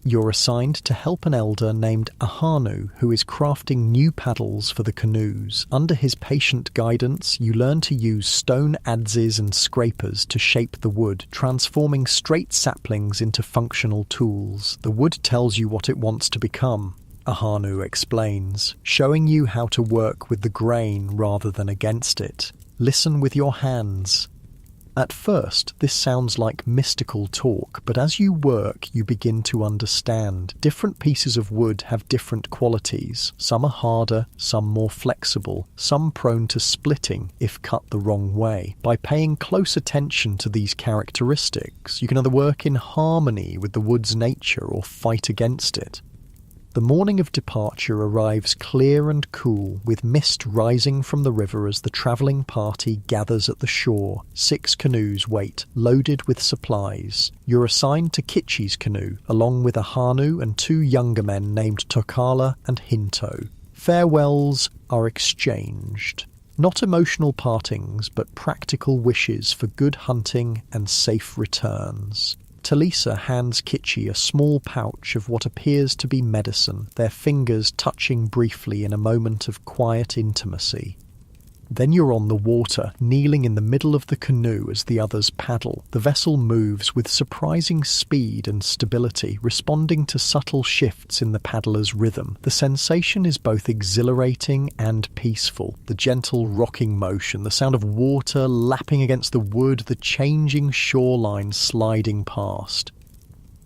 You're assigned to help an elder named Ahanu, who is crafting new paddles for the canoes. Under his patient guidance, you learn to use stone adzes and scrapers to shape the wood, transforming straight saplings into functional tools. The wood tells you what it wants to become, Ahanu explains, showing you how to work with the grain rather than against it. Listen with your hands. At first, this sounds like mystical talk, but as you work, you begin to understand. Different pieces of wood have different qualities. Some are harder, some more flexible, some prone to splitting if cut the wrong way. By paying close attention to these characteristics, you can either work in harmony with the wood's nature or fight against it. The morning of departure arrives clear and cool, with mist rising from the river as the travelling party gathers at the shore. 6 canoes wait, loaded with supplies. You're assigned to Kitchi's canoe, along with Ahanu and 2 younger men named Tokala and Hinto. Farewells are exchanged. Not emotional partings, but practical wishes for good hunting and safe returns. Talisa hands Kitchi a small pouch of what appears to be medicine, their fingers touching briefly in a moment of quiet intimacy. Then you're on the water, kneeling in the middle of the canoe as the others paddle. The vessel moves with surprising speed and stability, responding to subtle shifts in the paddler's rhythm. The sensation is both exhilarating and peaceful. The gentle rocking motion, the sound of water lapping against the wood, the changing shoreline sliding past.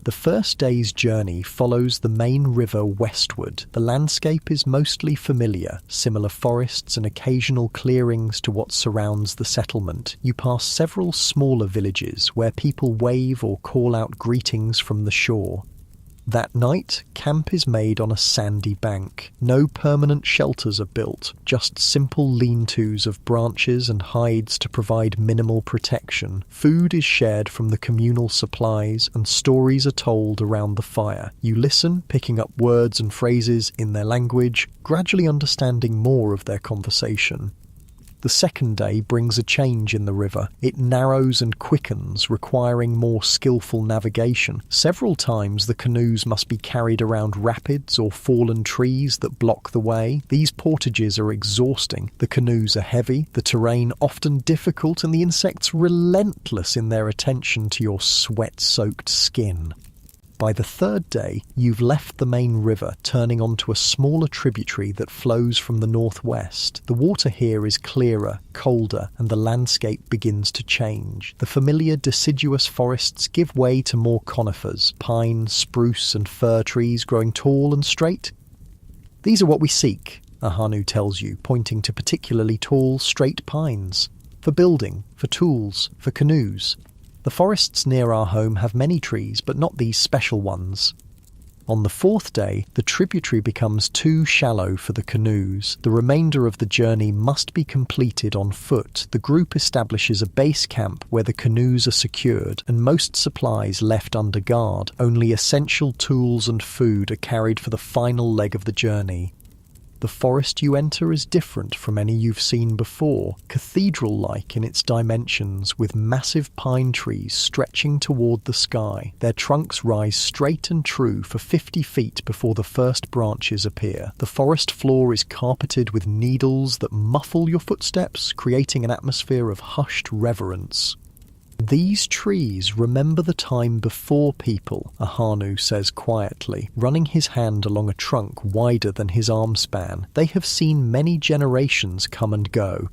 The first day's journey follows the main river westward. The landscape is mostly familiar, similar forests and occasional clearings to what surrounds the settlement. You pass several smaller villages where people wave or call out greetings from the shore. That night, camp is made on a sandy bank. No permanent shelters are built, just simple lean-tos of branches and hides to provide minimal protection. Food is shared from the communal supplies, and stories are told around the fire. You listen, picking up words and phrases in their language, gradually understanding more of their conversation. The second day brings a change in the river. It narrows and quickens, requiring more skillful navigation. Several times the canoes must be carried around rapids or fallen trees that block the way. These portages are exhausting. The canoes are heavy, the terrain often difficult, and the insects relentless in their attention to your sweat-soaked skin. By the third day, you've left the main river, turning onto a smaller tributary that flows from the northwest. The water here is clearer, colder, and the landscape begins to change. The familiar deciduous forests give way to more conifers, pine, spruce, and fir trees growing tall and straight. These are what we seek, Ahanu tells you, pointing to particularly tall, straight pines. For building, for tools, for canoes. The forests near our home have many trees, but not these special ones. On the fourth day, the tributary becomes too shallow for the canoes. The remainder of the journey must be completed on foot. The group establishes a base camp where the canoes are secured and most supplies left under guard. Only essential tools and food are carried for the final leg of the journey. The forest you enter is different from any you've seen before, cathedral-like in its dimensions, with massive pine trees stretching toward the sky. Their trunks rise straight and true for 50 feet before the first branches appear. The forest floor is carpeted with needles that muffle your footsteps, creating an atmosphere of hushed reverence. These trees remember the time before people, Ahanu says quietly, running his hand along a trunk wider than his arm span. They have seen many generations come and go.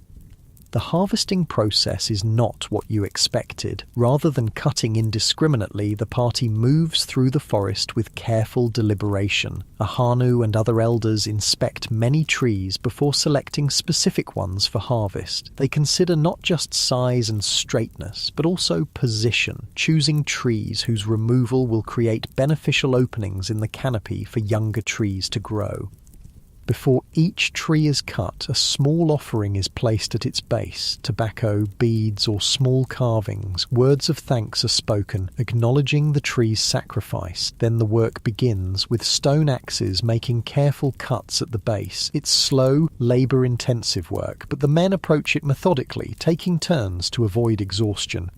The harvesting process is not what you expected. Rather than cutting indiscriminately, the party moves through the forest with careful deliberation. Ahanu and other elders inspect many trees before selecting specific ones for harvest. They consider not just size and straightness, but also position, choosing trees whose removal will create beneficial openings in the canopy for younger trees to grow. Before each tree is cut, a small offering is placed at its base, tobacco, beads, or small carvings. Words of thanks are spoken, acknowledging the tree's sacrifice. Then the work begins, with stone axes making careful cuts at the base. It's slow, labour-intensive work, but the men approach it methodically, taking turns to avoid exhaustion.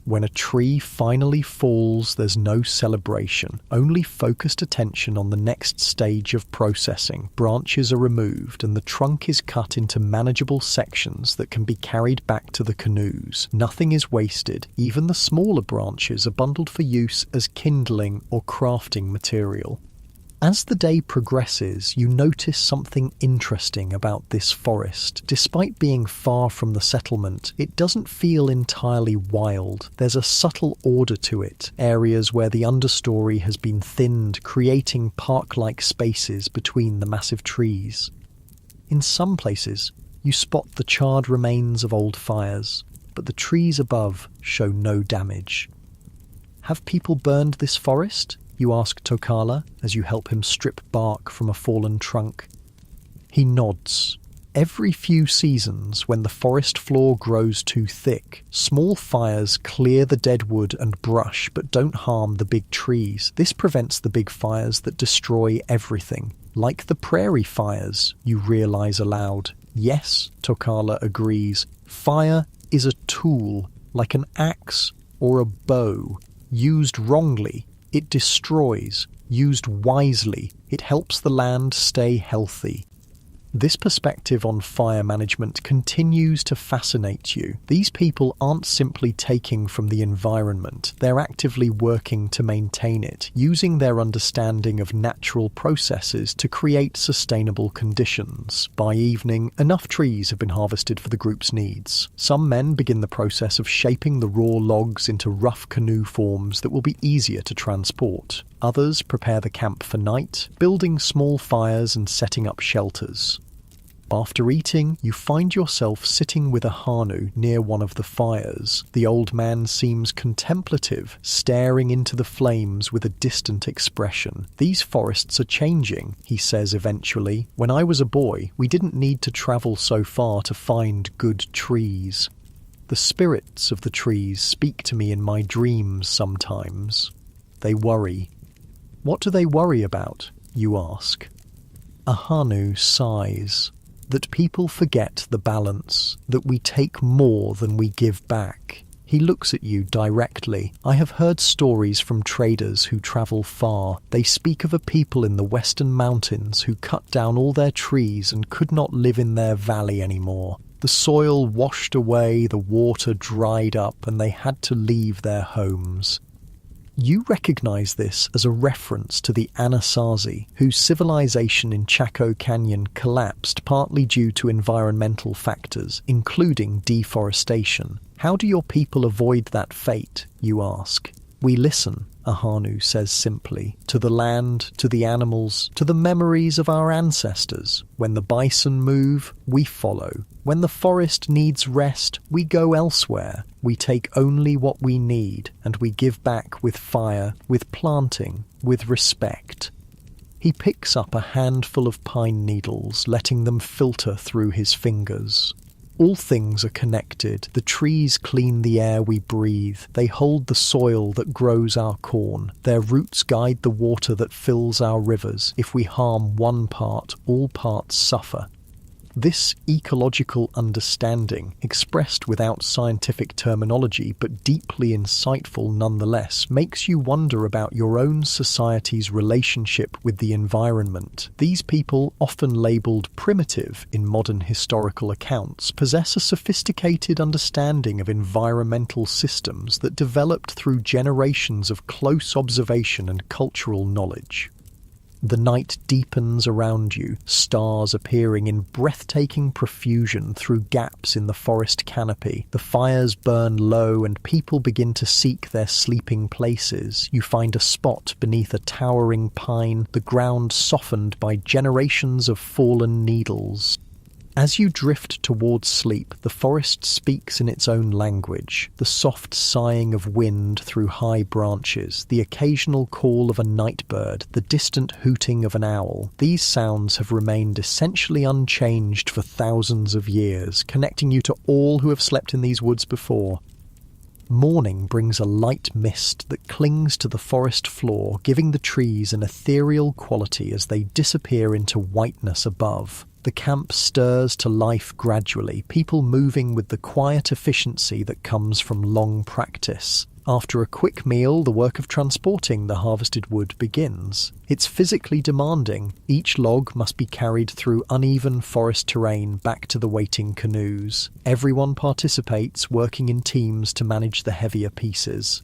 When a tree finally falls, there's no celebration, only focused attention on the next stage of processing. Branches are removed and the trunk is cut into manageable sections that can be carried back to the canoes. Nothing is wasted. Even the smaller branches are bundled for use as kindling or crafting material. As the day progresses, you notice something interesting about this forest. Despite being far from the settlement, it doesn't feel entirely wild. There's a subtle order to it, areas where the understory has been thinned, creating park-like spaces between the massive trees. In some places, you spot the charred remains of old fires, but the trees above show no damage. Have people burned this forest? You ask Tokala as you help him strip bark from a fallen trunk. He nods. Every few seasons, when the forest floor grows too thick, small fires clear the dead wood and brush but don't harm the big trees. This prevents the big fires that destroy everything. Like the prairie fires, you realize aloud. Yes, Tokala agrees. Fire is a tool, like an axe or a bow. Used wrongly, it destroys. Used wisely, it helps the land stay healthy. This perspective on fire management continues to fascinate you. These people aren't simply taking from the environment, they're actively working to maintain it, using their understanding of natural processes to create sustainable conditions. By evening, enough trees have been harvested for the group's needs. Some men begin the process of shaping the raw logs into rough canoe forms that will be easier to transport. Others prepare the camp for night, building small fires and setting up shelters. After eating, you find yourself sitting with Ahanu near one of the fires. The old man seems contemplative, staring into the flames with a distant expression. "These forests are changing," he says eventually. "When I was a boy, we didn't need to travel so far to find good trees. The spirits of the trees speak to me in my dreams sometimes. They worry." "What do they worry about?" you ask. Ahanu sighs. "That people forget the balance, that we take more than we give back." He looks at you directly. "I have heard stories from traders who travel far. They speak of a people in the western mountains who cut down all their trees and could not live in their valley anymore. The soil washed away, the water dried up, and they had to leave their homes." You recognize this as a reference to the Anasazi, whose civilization in Chaco Canyon collapsed partly due to environmental factors, including deforestation. "How do your people avoid that fate?" you ask. "We listen," Ahanu says simply, to the land, to the animals, to the memories of our ancestors. When the bison move, we follow. When the forest needs rest, we go elsewhere. We take only what we need, and we give back with fire, with planting, with respect. He picks up a handful of pine needles, letting them filter through his fingers. All things are connected. The trees clean the air we breathe. They hold the soil that grows our corn. Their roots guide the water that fills our rivers. If we harm one part, all parts suffer. This ecological understanding, expressed without scientific terminology but deeply insightful nonetheless, makes you wonder about your own society's relationship with the environment. These people, often labelled primitive in modern historical accounts, possess a sophisticated understanding of environmental systems that developed through generations of close observation and cultural knowledge. The night deepens around you, stars appearing in breathtaking profusion through gaps in the forest canopy. The fires burn low and people begin to seek their sleeping places. You find a spot beneath a towering pine, the ground softened by generations of fallen needles. As you drift towards sleep, the forest speaks in its own language, the soft sighing of wind through high branches, the occasional call of a night bird, the distant hooting of an owl. These sounds have remained essentially unchanged for thousands of years, connecting you to all who have slept in these woods before. Morning brings a light mist that clings to the forest floor, giving the trees an ethereal quality as they disappear into whiteness above. The camp stirs to life gradually, people moving with the quiet efficiency that comes from long practice. After a quick meal, the work of transporting the harvested wood begins. It's physically demanding. Each log must be carried through uneven forest terrain back to the waiting canoes. Everyone participates, working in teams to manage the heavier pieces.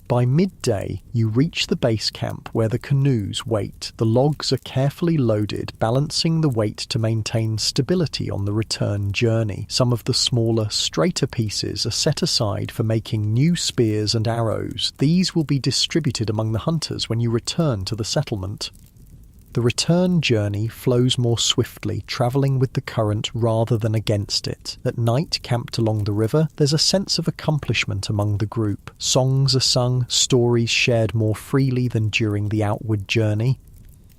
By midday, you reach the base camp where the canoes wait. The logs are carefully loaded, balancing the weight to maintain stability on the return journey. Some of the smaller, straighter pieces are set aside for making new spears and arrows. These will be distributed among the hunters when you return to the settlement. The return journey flows more swiftly, travelling with the current rather than against it. At night, camped along the river, there's a sense of accomplishment among the group. Songs are sung, stories shared more freely than during the outward journey.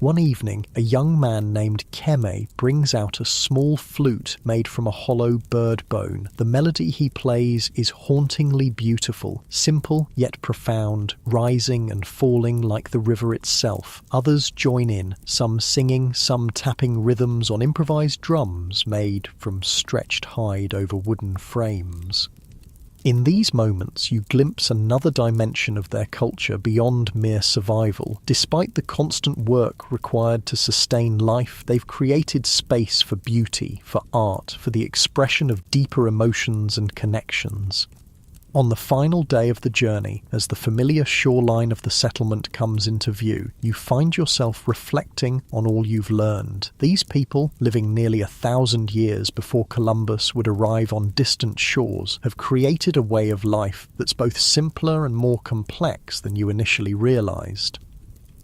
One evening, a young man named Keme brings out a small flute made from a hollow bird bone. The melody he plays is hauntingly beautiful, simple yet profound, rising and falling like the river itself. Others join in, some singing, some tapping rhythms on improvised drums made from stretched hide over wooden frames. In these moments, you glimpse another dimension of their culture beyond mere survival. Despite the constant work required to sustain life, they've created space for beauty, for art, for the expression of deeper emotions and connections. On the final day of the journey, as the familiar shoreline of the settlement comes into view, you find yourself reflecting on all you've learned. These people, living nearly 1,000 years before Columbus would arrive on distant shores, have created a way of life that's both simpler and more complex than you initially realized.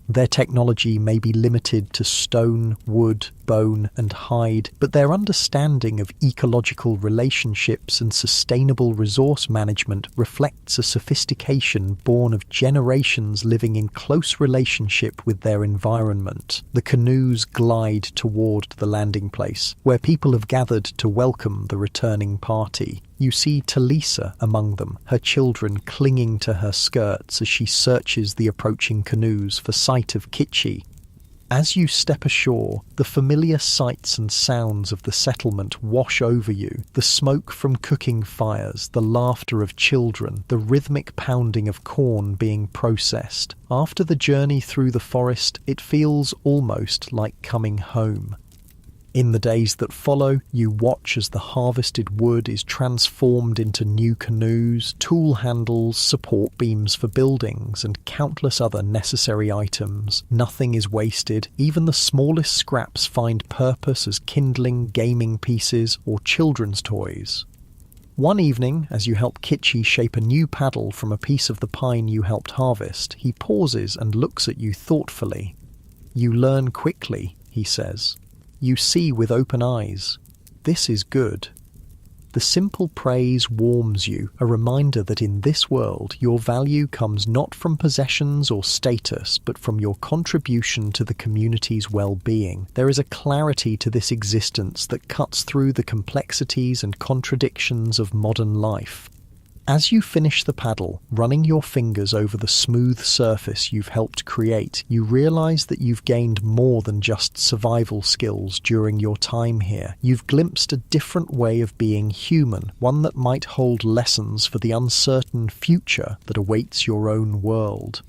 Their technology may be limited to stone, wood, bone and hide, but their understanding of ecological relationships and sustainable resource management reflects a sophistication born of generations living in close relationship with their environment. The canoes glide toward the landing place, where people have gathered to welcome the returning party. You see Talisa among them, her children clinging to her skirts as she searches the approaching canoes for sight of Kitchi. As you step ashore, the familiar sights and sounds of the settlement wash over you. The smoke from cooking fires, the laughter of children, the rhythmic pounding of corn being processed. After the journey through the forest, it feels almost like coming home. In the days that follow, you watch as the harvested wood is transformed into new canoes, tool handles, support beams for buildings, and countless other necessary items. Nothing is wasted. Even the smallest scraps find purpose as kindling, gaming pieces, or children's toys. One evening, as you help Kitchi shape a new paddle from a piece of the pine you helped harvest, he pauses and looks at you thoughtfully. "You learn quickly," he says. "You see with open eyes. This is good." The simple praise warms you, a reminder that in this world your value comes not from possessions or status, but from your contribution to the community's well-being. There is a clarity to this existence that cuts through the complexities and contradictions of modern life. As you finish the paddle, running your fingers over the smooth surface you've helped create, you realize that you've gained more than just survival skills during your time here. You've glimpsed a different way of being human, one that might hold lessons for the uncertain future that awaits your own world.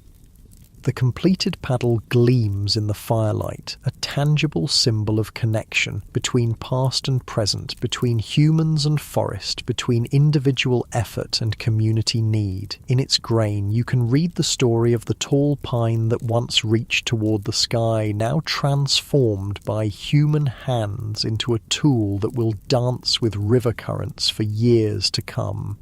The completed paddle gleams in the firelight, a tangible symbol of connection between past and present, between humans and forest, between individual effort and community need. In its grain, you can read the story of the tall pine that once reached toward the sky, now transformed by human hands into a tool that will dance with river currents for years to come.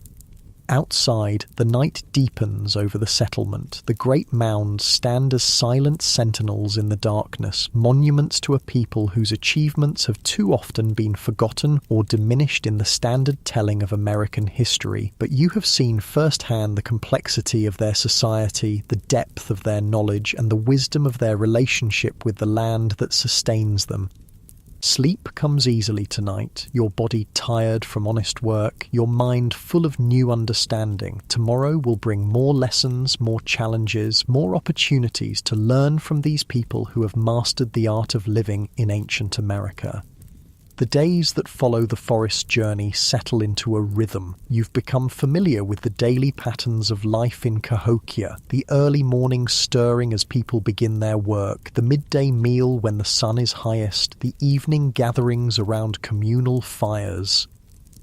Outside, the night deepens over the settlement. The great mounds stand as silent sentinels in the darkness, monuments to a people whose achievements have too often been forgotten or diminished in the standard telling of American history. But you have seen firsthand the complexity of their society, the depth of their knowledge, and the wisdom of their relationship with the land that sustains them. Sleep comes easily tonight, your body tired from honest work, your mind full of new understanding. Tomorrow will bring more lessons, more challenges, more opportunities to learn from these people who have mastered the art of living in ancient America. The days that follow the forest journey settle into a rhythm. You've become familiar with the daily patterns of life in Cahokia, the early morning stirring as people begin their work, the midday meal when the sun is highest, the evening gatherings around communal fires.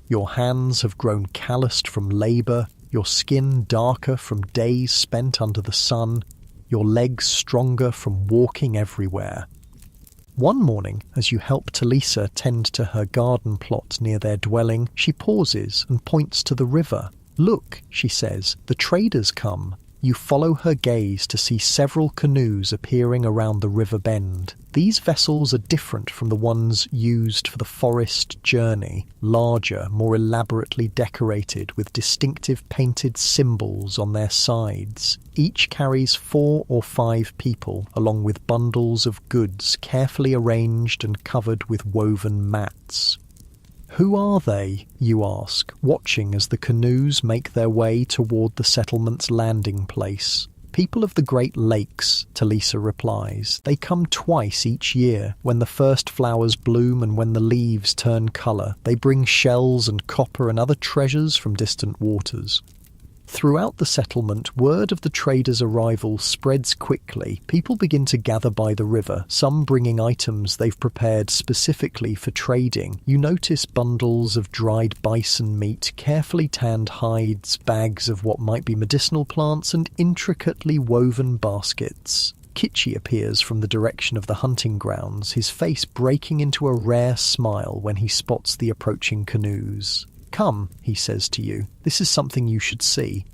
Your hands have grown calloused from labour, your skin darker from days spent under the sun, your legs stronger from walking everywhere. One morning, as you help Talisa tend to her garden plot near their dwelling, she pauses and points to the river. "Look," she says, "the traders come." You follow her gaze to see several canoes appearing around the river bend. These vessels are different from the ones used for the forest journey, larger, more elaborately decorated with distinctive painted symbols on their sides. Each carries 4 or 5 people, along with bundles of goods carefully arranged and covered with woven mats. "Who are they?" you ask, watching as the canoes make their way toward the settlement's landing place. "People of the Great Lakes," Talisa replies. "They come twice each year, when the first flowers bloom and when the leaves turn colour. They bring shells and copper and other treasures from distant waters." Throughout the settlement, word of the traders' arrival spreads quickly. People begin to gather by the river, some bringing items they've prepared specifically for trading. You notice bundles of dried bison meat, carefully tanned hides, bags of what might be medicinal plants, and intricately woven baskets. Kitchi appears from the direction of the hunting grounds, his face breaking into a rare smile when he spots the approaching canoes. "Come," he says to you, "this is something you should see."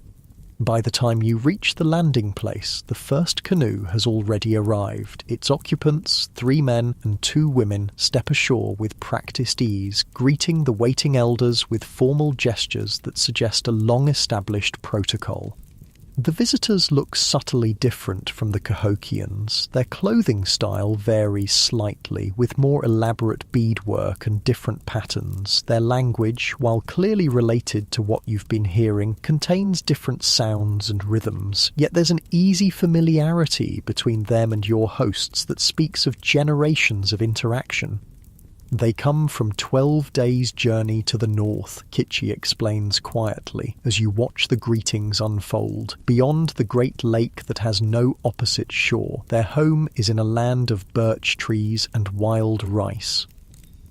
By the time you reach the landing place, the first canoe has already arrived. Its occupants, 3 men and 2 women, step ashore with practiced ease, greeting the waiting elders with formal gestures that suggest a long-established protocol. The visitors look subtly different from the Cahokians. Their clothing style varies slightly, with more elaborate beadwork and different patterns. Their language, while clearly related to what you've been hearing, contains different sounds and rhythms. Yet there's an easy familiarity between them and your hosts that speaks of generations of interaction. "They come from 12 days' journey to the north," Kitchi explains quietly, as you watch the greetings unfold. Beyond the great lake that has no opposite shore, their home is in a land of birch trees and wild rice.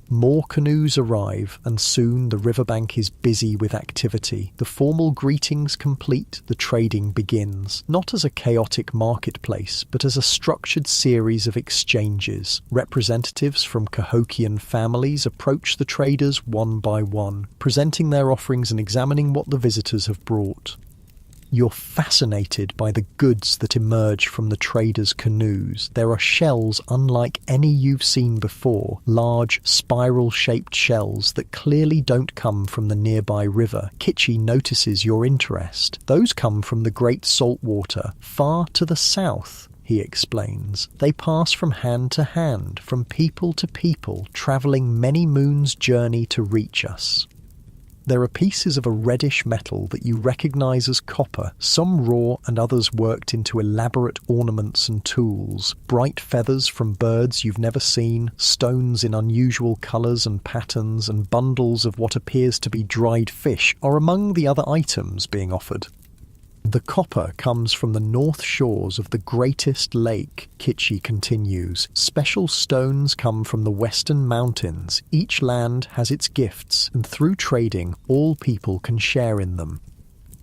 More canoes arrive, and soon the riverbank is busy with activity. The formal greetings complete, the trading begins, not as a chaotic marketplace, but as a structured series of exchanges. Representatives from Cahokian families approach the traders one by one, presenting their offerings and examining what the visitors have brought. You're fascinated by the goods that emerge from the traders' canoes. There are shells unlike any you've seen before, large, spiral-shaped shells that clearly don't come from the nearby river. Kitchi notices your interest. Those come from the Great Saltwater, far to the south, he explains. They pass from hand to hand, from people to people, travelling many moons' journey to reach us. There are pieces of a reddish metal that you recognise as copper, some raw and others worked into elaborate ornaments and tools. Bright feathers from birds you've never seen, stones in unusual colours and patterns, and bundles of what appears to be dried fish are among the other items being offered. The copper comes from the north shores of the greatest lake, Kitchi continues. Special stones come from the western mountains. Each land has its gifts, and through trading, all people can share in them.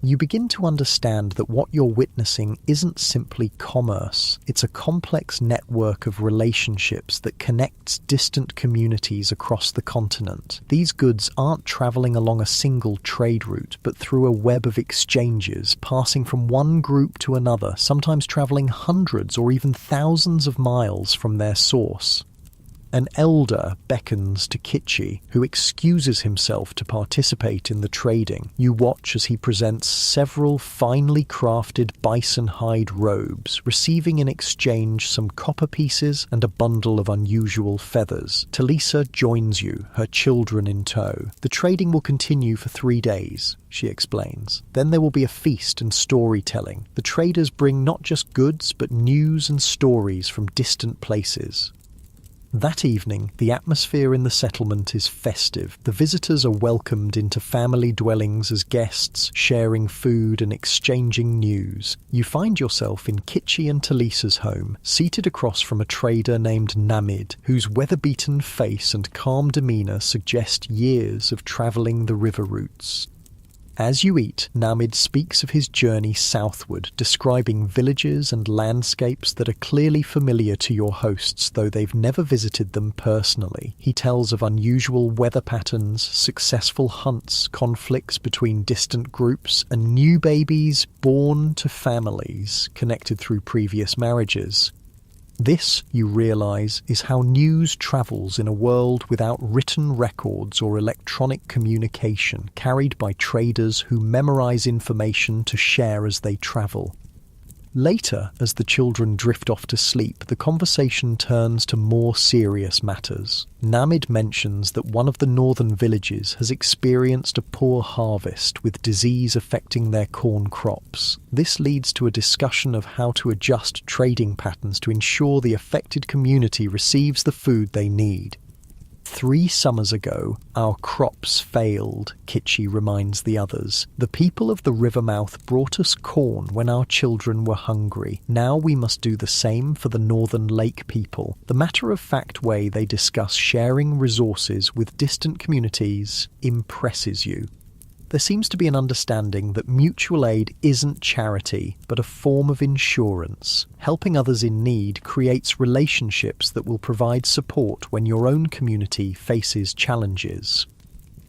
You begin to understand that what you're witnessing isn't simply commerce. It's a complex network of relationships that connects distant communities across the continent. These goods aren't travelling along a single trade route, but through a web of exchanges, passing from one group to another, sometimes travelling hundreds or even thousands of miles from their source. An elder beckons to Kitchi, who excuses himself to participate in the trading. You watch as he presents several finely crafted bison hide robes, receiving in exchange some copper pieces and a bundle of unusual feathers. Talisa joins you, her children in tow. The trading will continue for 3 days, she explains. Then there will be a feast and storytelling. The traders bring not just goods, but news and stories from distant places. That evening, the atmosphere in the settlement is festive. The visitors are welcomed into family dwellings as guests, sharing food and exchanging news. You find yourself in Kitchi and Talisa's home, seated across from a trader named Namid, whose weather-beaten face and calm demeanour suggest years of travelling the river routes. As you eat, Namid speaks of his journey southward, describing villages and landscapes that are clearly familiar to your hosts, though they've never visited them personally. He tells of unusual weather patterns, successful hunts, conflicts between distant groups, and new babies born to families connected through previous marriages. This, you realise, is how news travels in a world without written records or electronic communication, carried by traders who memorise information to share as they travel. Later, as the children drift off to sleep, the conversation turns to more serious matters. Namid mentions that one of the northern villages has experienced a poor harvest, with disease affecting their corn crops. This leads to a discussion of how to adjust trading patterns to ensure the affected community receives the food they need. 3 summers ago, our crops failed, Kitchi reminds the others. The people of the river mouth brought us corn when our children were hungry. Now we must do the same for the northern lake people. The matter-of-fact way they discuss sharing resources with distant communities impresses you. There seems to be an understanding that mutual aid isn't charity, but a form of insurance. Helping others in need creates relationships that will provide support when your own community faces challenges.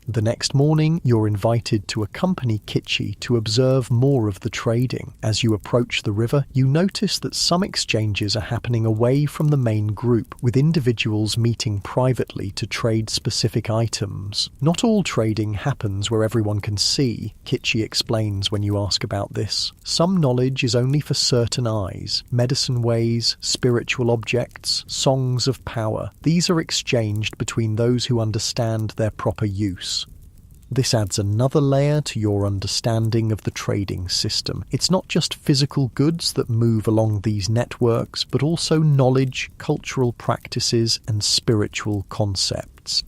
The next morning, you're invited to accompany Kitchi to observe more of the trading. As you approach the river, you notice that some exchanges are happening away from the main group, with individuals meeting privately to trade specific items. Not all trading happens where everyone can see, Kitchi explains when you ask about this. Some knowledge is only for certain eyes. Medicine ways, spiritual objects, songs of power. These are exchanged between those who understand their proper use. This adds another layer to your understanding of the trading system. It's not just physical goods that move along these networks, but also knowledge, cultural practices, and spiritual concepts.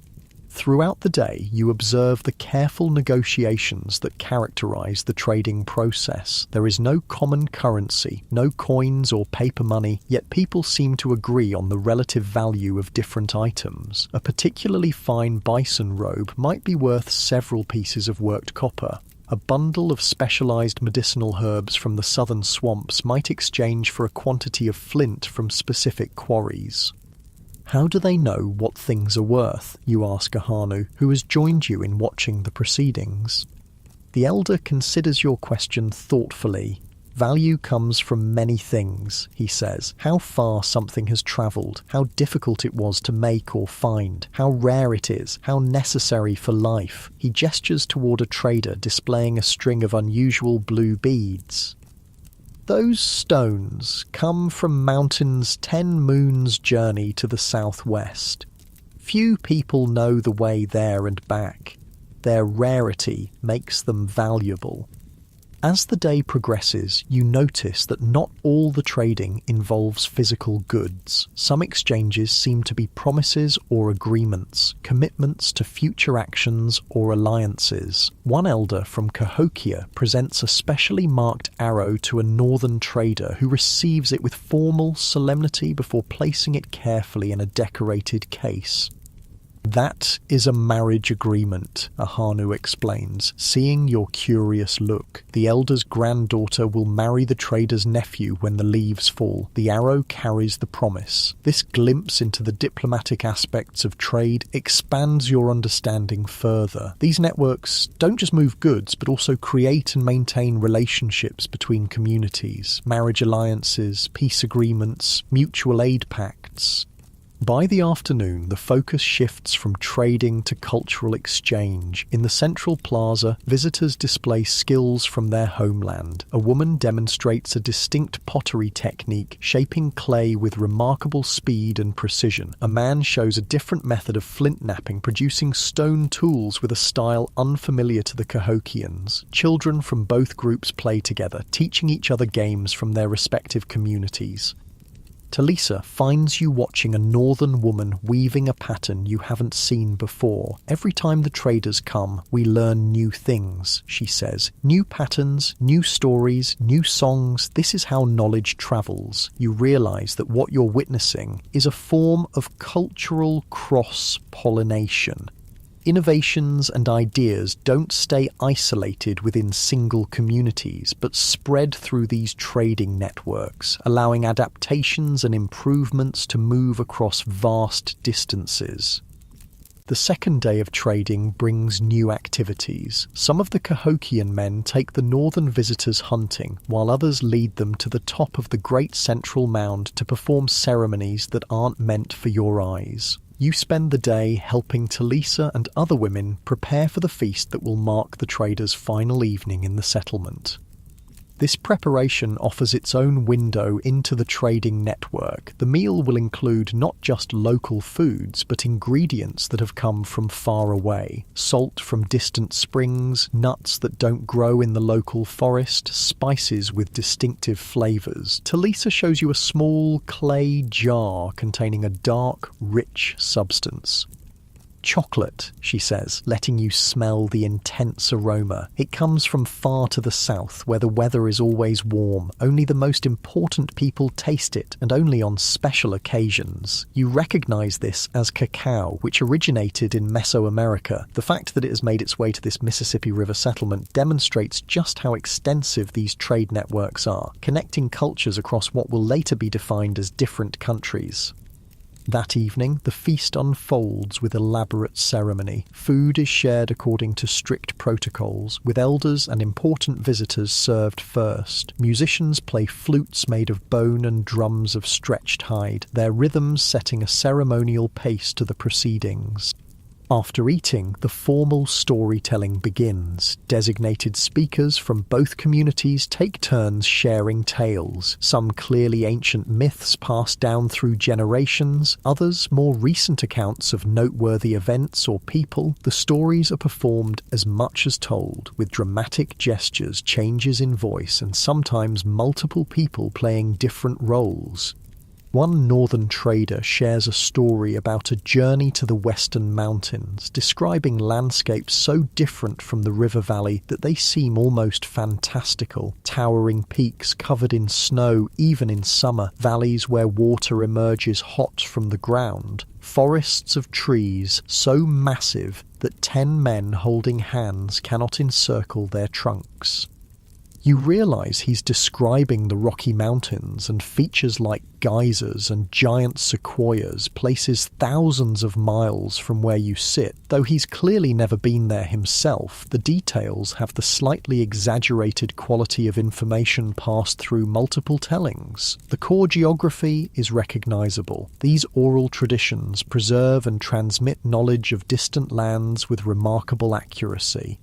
Throughout the day, you observe the careful negotiations that characterize the trading process. There is no common currency, no coins or paper money, yet people seem to agree on the relative value of different items. A particularly fine bison robe might be worth several pieces of worked copper. A bundle of specialized medicinal herbs from the southern swamps might exchange for a quantity of flint from specific quarries. How do they know what things are worth? You ask Ahanu, who has joined you in watching the proceedings. The elder considers your question thoughtfully. Value comes from many things, he says. How far something has travelled, how difficult it was to make or find, how rare it is, how necessary for life. He gestures toward a trader displaying a string of unusual blue beads. Those stones come from mountains 10 moons' journey to the southwest. Few people know the way there and back. Their rarity makes them valuable. As the day progresses, you notice that not all the trading involves physical goods. Some exchanges seem to be promises or agreements, commitments to future actions or alliances. One elder from Cahokia presents a specially marked arrow to a northern trader who receives it with formal solemnity before placing it carefully in a decorated case. That is a marriage agreement, Ahanu explains, seeing your curious look. The elder's granddaughter will marry the trader's nephew when the leaves fall. The arrow carries the promise. This glimpse into the diplomatic aspects of trade expands your understanding further. These networks don't just move goods, but also create and maintain relationships between communities, marriage alliances, peace agreements, mutual aid pacts. By the afternoon, the focus shifts from trading to cultural exchange. In the central plaza, visitors display skills from their homeland. A woman demonstrates a distinct pottery technique, shaping clay with remarkable speed and precision. A man shows a different method of flint knapping, producing stone tools with a style unfamiliar to the Cahokians. Children from both groups play together, teaching each other games from their respective communities. Talisa finds you watching a northern woman weaving a pattern you haven't seen before. Every time the traders come, we learn new things, she says. New patterns, new stories, new songs. This is how knowledge travels. You realize that what you're witnessing is a form of cultural cross-pollination. Innovations and ideas don't stay isolated within single communities, but spread through these trading networks, allowing adaptations and improvements to move across vast distances. The second day of trading brings new activities. Some of the Cahokian men take the northern visitors hunting, while others lead them to the top of the great central mound to perform ceremonies that aren't meant for your eyes. You spend the day helping Talisa and other women prepare for the feast that will mark the traders' final evening in the settlement. This preparation offers its own window into the trading network. The meal will include not just local foods, but ingredients that have come from far away. Salt from distant springs, nuts that don't grow in the local forest, spices with distinctive flavors. Talisa shows you a small clay jar containing a dark, rich substance. Chocolate, she says, letting you smell the intense aroma. It comes from far to the south, where the weather is always warm. Only the most important people taste it, and only on special occasions. You recognize this as cacao, which originated in Mesoamerica. The fact that it has made its way to this Mississippi River settlement demonstrates just how extensive these trade networks are, connecting cultures across what will later be defined as different countries. That evening, the feast unfolds with elaborate ceremony. Food is shared according to strict protocols, with elders and important visitors served first. Musicians play flutes made of bone and drums of stretched hide, their rhythms setting a ceremonial pace to the proceedings. After eating, the formal storytelling begins. Designated speakers from both communities take turns sharing tales, some clearly ancient myths passed down through generations, others more recent accounts of noteworthy events or people. The stories are performed as much as told, with dramatic gestures, changes in voice, and sometimes multiple people playing different roles. One northern trader shares a story about a journey to the western mountains, describing landscapes so different from the river valley that they seem almost fantastical. Towering peaks covered in snow even in summer, valleys where water emerges hot from the ground, forests of trees so massive that 10 men holding hands cannot encircle their trunks. You realise he's describing the Rocky Mountains, and features like geysers and giant sequoias places thousands of miles from where you sit. Though he's clearly never been there himself, the details have the slightly exaggerated quality of information passed through multiple tellings. The core geography is recognisable. These oral traditions preserve and transmit knowledge of distant lands with remarkable accuracy.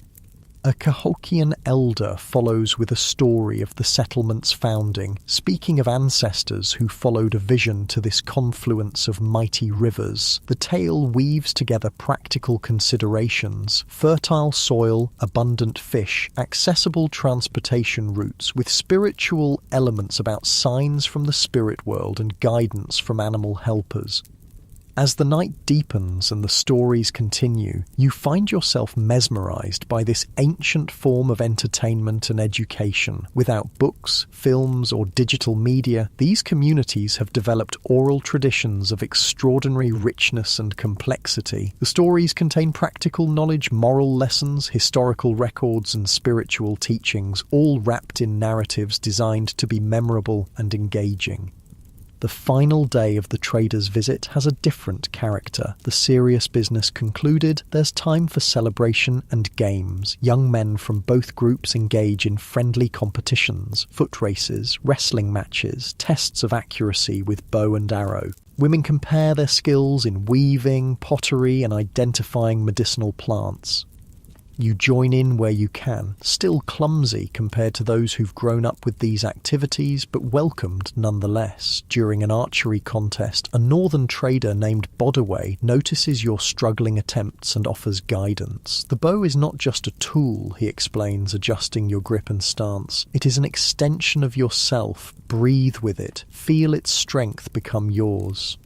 A Cahokian elder follows with a story of the settlement's founding, speaking of ancestors who followed a vision to this confluence of mighty rivers. The tale weaves together practical considerations: fertile soil, abundant fish, accessible transportation routes, with spiritual elements about signs from the spirit world and guidance from animal helpers. As the night deepens and the stories continue, you find yourself mesmerised by this ancient form of entertainment and education. Without books, films, or digital media, these communities have developed oral traditions of extraordinary richness and complexity. The stories contain practical knowledge, moral lessons, historical records, and spiritual teachings, all wrapped in narratives designed to be memorable and engaging. The final day of the trader's visit has a different character. The serious business concluded, there's time for celebration and games. Young men from both groups engage in friendly competitions, foot races, wrestling matches, tests of accuracy with bow and arrow. Women compare their skills in weaving, pottery, and identifying medicinal plants. You join in where you can, still clumsy compared to those who've grown up with these activities, but welcomed nonetheless. During an archery contest, a northern trader named Bodaway notices your struggling attempts and offers guidance. The bow is not just a tool, he explains, adjusting your grip and stance. It is an extension of yourself. Breathe with it. Feel its strength become yours.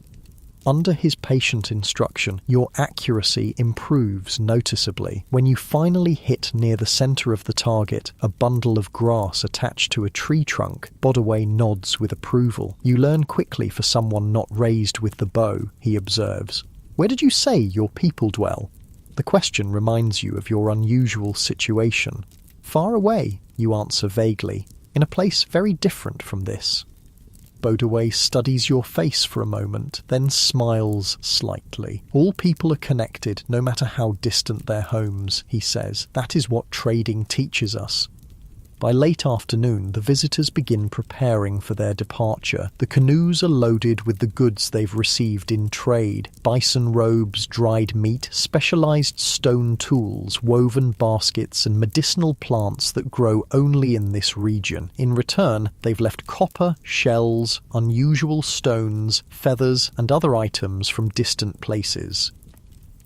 Under his patient instruction, your accuracy improves noticeably. When you finally hit near the centre of the target, a bundle of grass attached to a tree trunk, Bodaway nods with approval. You learn quickly for someone not raised with the bow, he observes. Where did you say your people dwell? The question reminds you of your unusual situation. Far away, you answer vaguely, in a place very different from this. Bodaway studies your face for a moment, then smiles slightly. All people are connected, no matter how distant their homes, he says. That is what trading teaches us. By late afternoon, the visitors begin preparing for their departure. The canoes are loaded with the goods they've received in trade: bison robes, dried meat, specialized stone tools, woven baskets, and medicinal plants that grow only in this region. In return, they've left copper, shells, unusual stones, feathers, and other items from distant places.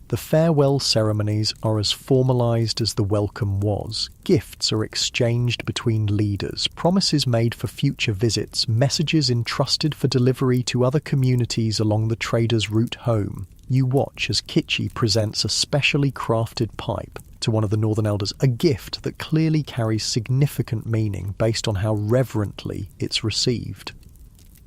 The farewell ceremonies are as formalised as the welcome was. Gifts are exchanged between leaders, promises made for future visits, messages entrusted for delivery to other communities along the trader's route home. You watch as Kitchi presents a specially crafted pipe to one of the Northern Elders, a gift that clearly carries significant meaning based on how reverently it's received.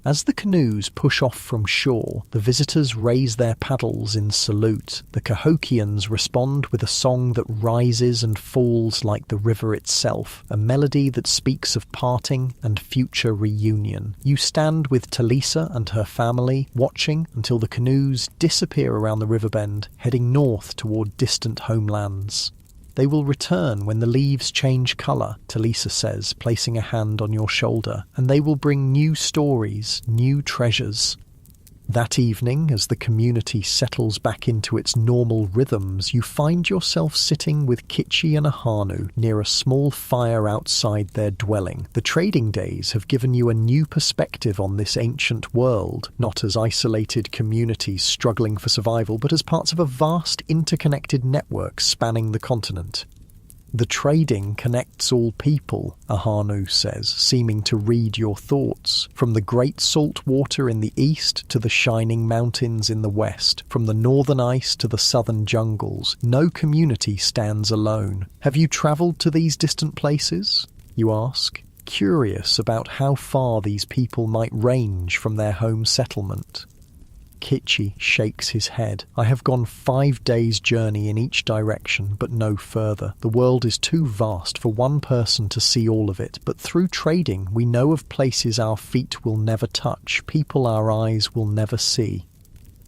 As the canoes push off from shore, the visitors raise their paddles in salute. The Cahokians respond with a song that rises and falls like the river itself, a melody that speaks of parting and future reunion. You stand with Talisa and her family, watching until the canoes disappear around the river bend, heading north toward distant homelands. They will return when the leaves change colour, Talisa says, placing a hand on your shoulder, and they will bring new stories, new treasures. That evening, as the community settles back into its normal rhythms, you find yourself sitting with Kitchi and Ahanu near a small fire outside their dwelling. The trading days have given you a new perspective on this ancient world, not as isolated communities struggling for survival, but as parts of a vast interconnected network spanning the continent. The trading connects all people, Ahanu says, seeming to read your thoughts. From the great salt water in the east to the shining mountains in the west, from the northern ice to the southern jungles, no community stands alone. Have you travelled to these distant places? You ask, curious about how far these people might range from their home settlement. Kitchi shakes his head. I have gone 5 days' journey in each direction, but no further. The world is too vast for one person to see all of it, but through trading we know of places our feet will never touch, people our eyes will never see.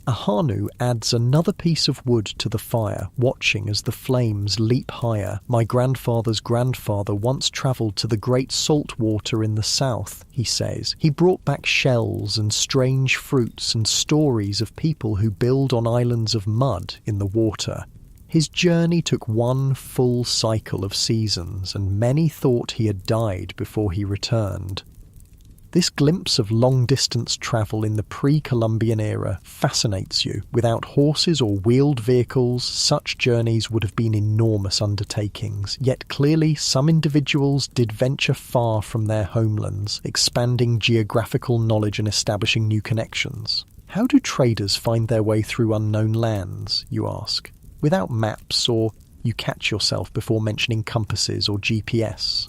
Ahanu adds another piece of wood to the fire, watching as the flames leap higher. My grandfather's grandfather once travelled to the great salt water in the south, he says. He brought back shells and strange fruits and stories of people who build on islands of mud in the water. His journey took one full cycle of seasons, and many thought he had died before he returned. This glimpse of long-distance travel in the pre-Columbian era fascinates you. Without horses or wheeled vehicles, such journeys would have been enormous undertakings. Yet clearly some individuals did venture far from their homelands, expanding geographical knowledge and establishing new connections. How do traders find their way through unknown lands, you ask? Without maps, or you catch yourself before mentioning compasses or GPS.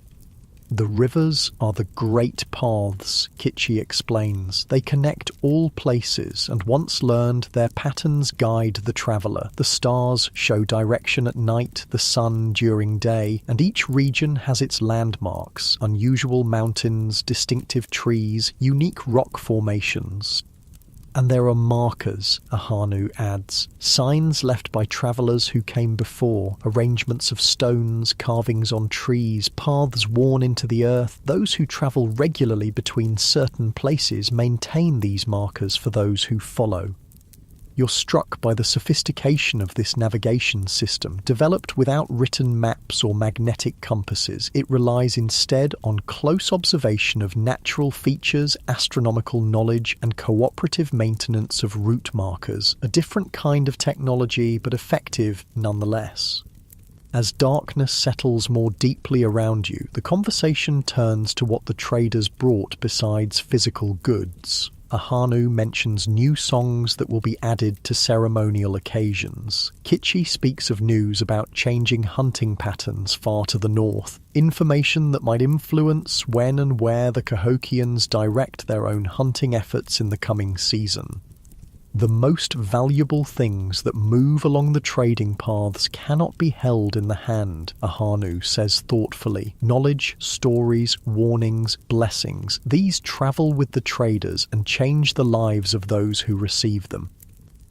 The rivers are the great paths, Kitchi explains. They connect all places, and once learned, their patterns guide the traveller. The stars show direction at night, the sun during day, and each region has its landmarks, unusual mountains, distinctive trees, unique rock formations. And there are markers, Ahanu adds, signs left by travellers who came before, arrangements of stones, carvings on trees, paths worn into the earth. Those who travel regularly between certain places maintain these markers for those who follow. You're struck by the sophistication of this navigation system, developed without written maps or magnetic compasses. It relies instead on close observation of natural features, astronomical knowledge, and cooperative maintenance of route markers. A different kind of technology, but effective nonetheless. As darkness settles more deeply around you, the conversation turns to what the traders brought besides physical goods. Ahanu mentions new songs that will be added to ceremonial occasions. Kitchi speaks of news about changing hunting patterns far to the north, information that might influence when and where the Cahokians direct their own hunting efforts in the coming season. The most valuable things that move along the trading paths cannot be held in the hand, Ahanu says thoughtfully. Knowledge, stories, warnings, blessings, these travel with the traders and change the lives of those who receive them.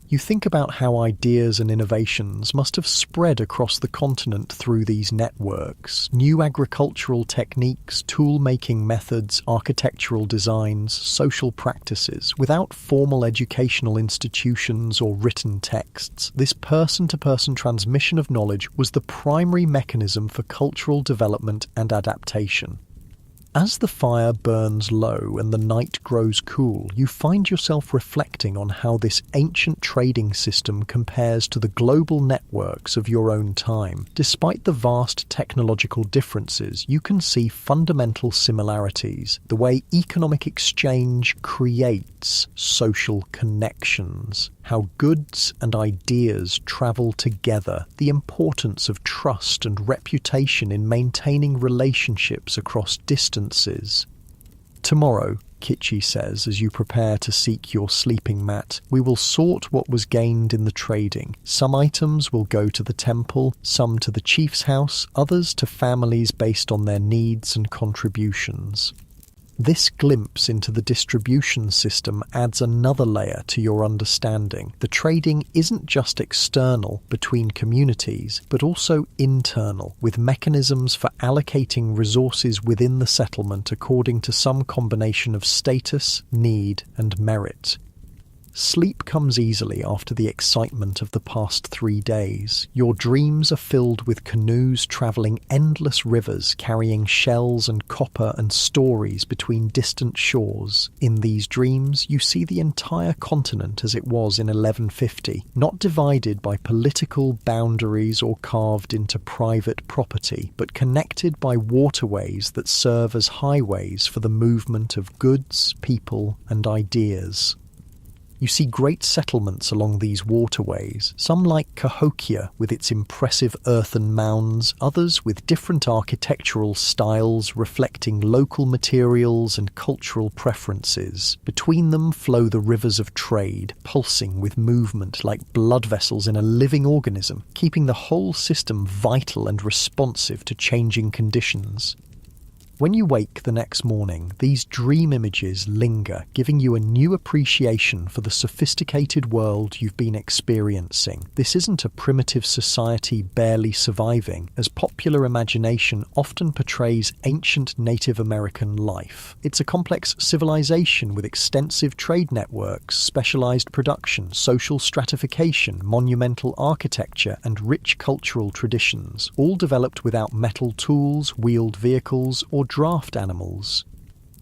You think about how ideas and innovations must have spread across the continent through these networks. New agricultural techniques, tool-making methods, architectural designs, social practices. Without formal educational institutions or written texts, this person-to-person transmission of knowledge was the primary mechanism for cultural development and adaptation. As the fire burns low and the night grows cool, you find yourself reflecting on how this ancient trading system compares to the global networks of your own time. Despite the vast technological differences, you can see fundamental similarities. The way economic exchange creates social connections, how goods and ideas travel together, the importance of trust and reputation in maintaining relationships across distances. Tomorrow, Kitchi says, as you prepare to seek your sleeping mat, we will sort what was gained in the trading. Some items will go to the temple, some to the chief's house, others to families based on their needs and contributions. This glimpse into the distribution system adds another layer to your understanding. The trading isn't just external between communities, but also internal, with mechanisms for allocating resources within the settlement according to some combination of status, need, and merit. Sleep comes easily after the excitement of the past 3 days. Your dreams are filled with canoes travelling endless rivers, carrying shells and copper and stories between distant shores. In these dreams, you see the entire continent as it was in 1150, not divided by political boundaries or carved into private property, but connected by waterways that serve as highways for the movement of goods, people, and ideas. You see great settlements along these waterways, some like Cahokia with its impressive earthen mounds, others with different architectural styles reflecting local materials and cultural preferences. Between them flow the rivers of trade, pulsing with movement like blood vessels in a living organism, keeping the whole system vital and responsive to changing conditions. When you wake the next morning, these dream images linger, giving you a new appreciation for the sophisticated world you've been experiencing. This isn't a primitive society barely surviving, as popular imagination often portrays ancient Native American life. It's a complex civilization with extensive trade networks, specialized production, social stratification, monumental architecture, and rich cultural traditions, all developed without metal tools, wheeled vehicles, or draft animals.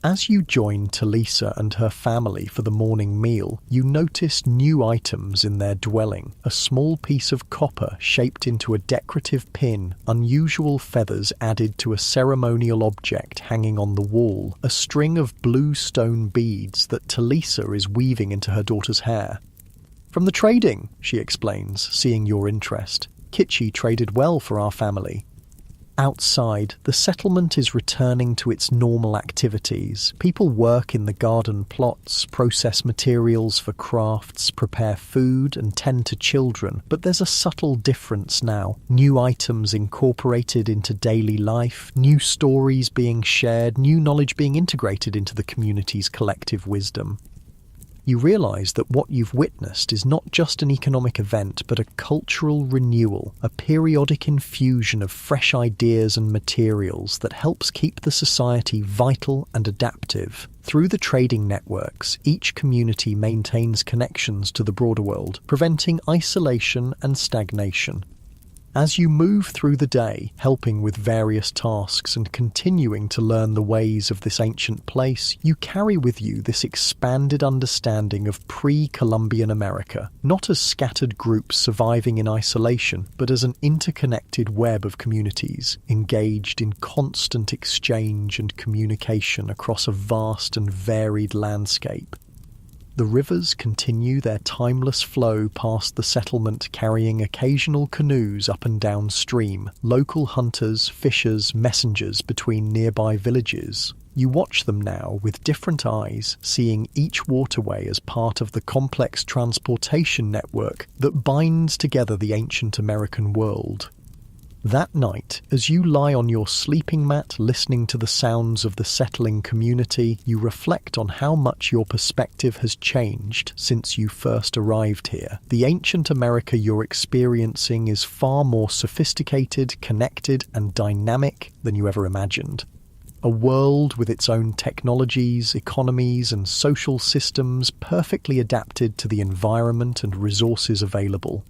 As you join Talisa and her family for the morning meal, you notice new items in their dwelling: a small piece of copper shaped into a decorative pin, unusual feathers added to a ceremonial object hanging on the wall, a string of blue stone beads that Talisa is weaving into her daughter's hair. "From the trading," she explains, seeing your interest. "Kitchi traded well for our family." Outside, the settlement is returning to its normal activities. People work in the garden plots, process materials for crafts, prepare food, and tend to children. But there's a subtle difference now. New items incorporated into daily life, new stories being shared, new knowledge being integrated into the community's collective wisdom. You realise that what you've witnessed is not just an economic event, but a cultural renewal, a periodic infusion of fresh ideas and materials that helps keep the society vital and adaptive. Through the trading networks, each community maintains connections to the broader world, preventing isolation and stagnation. As you move through the day, helping with various tasks and continuing to learn the ways of this ancient place, you carry with you this expanded understanding of pre-Columbian America, not as scattered groups surviving in isolation, but as an interconnected web of communities, engaged in constant exchange and communication across a vast and varied landscape. The rivers continue their timeless flow past the settlement, carrying occasional canoes up and down stream, local hunters, fishers, messengers between nearby villages. You watch them now with different eyes, seeing each waterway as part of the complex transportation network that binds together the ancient American world. That night, as you lie on your sleeping mat listening to the sounds of the settling community, you reflect on how much your perspective has changed since you first arrived here. The ancient America you're experiencing is far more sophisticated, connected, and dynamic than you ever imagined. A world with its own technologies, economies, and social systems perfectly adapted to the environment and resources available.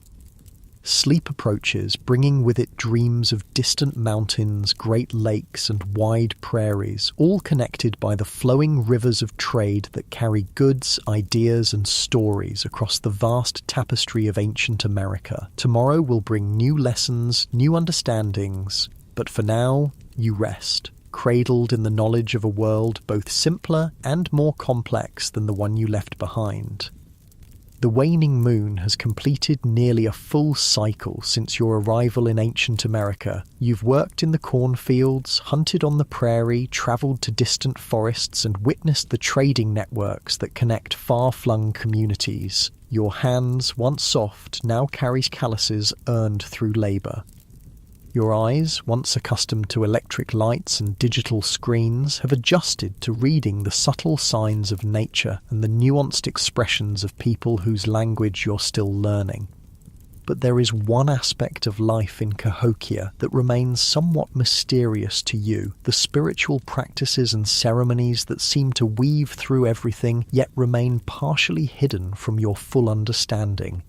Sleep approaches, bringing with it dreams of distant mountains, great lakes, and wide prairies, all connected by the flowing rivers of trade that carry goods, ideas, and stories across the vast tapestry of ancient America. Tomorrow will bring new lessons, new understandings, but for now, you rest, cradled in the knowledge of a world both simpler and more complex than the one you left behind. The waning moon has completed nearly a full cycle since your arrival in ancient America. You've worked in the cornfields, hunted on the prairie, travelled to distant forests, and witnessed the trading networks that connect far-flung communities. Your hands, once soft, now carry calluses earned through labour. Your eyes, once accustomed to electric lights and digital screens, have adjusted to reading the subtle signs of nature and the nuanced expressions of people whose language you're still learning. But there is one aspect of life in Cahokia that remains somewhat mysterious to you, the spiritual practices and ceremonies that seem to weave through everything, yet remain partially hidden from your full understanding.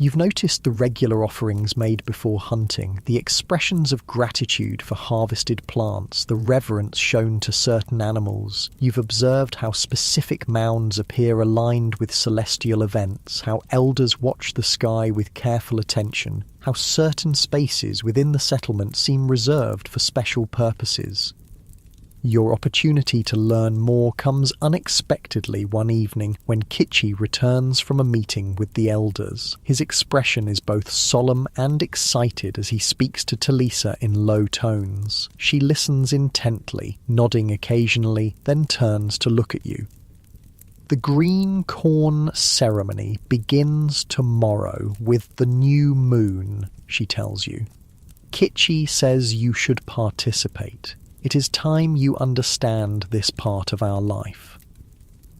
You've noticed the regular offerings made before hunting, the expressions of gratitude for harvested plants, the reverence shown to certain animals. You've observed how specific mounds appear aligned with celestial events, how elders watch the sky with careful attention, how certain spaces within the settlement seem reserved for special purposes. Your opportunity to learn more comes unexpectedly one evening when Kitchi returns from a meeting with the elders. His expression is both solemn and excited as he speaks to Talisa in low tones. She listens intently, nodding occasionally, then turns to look at you. The green corn ceremony begins tomorrow with the new moon, she tells you. Kitchi says you should participate. It is time you understand this part of our life.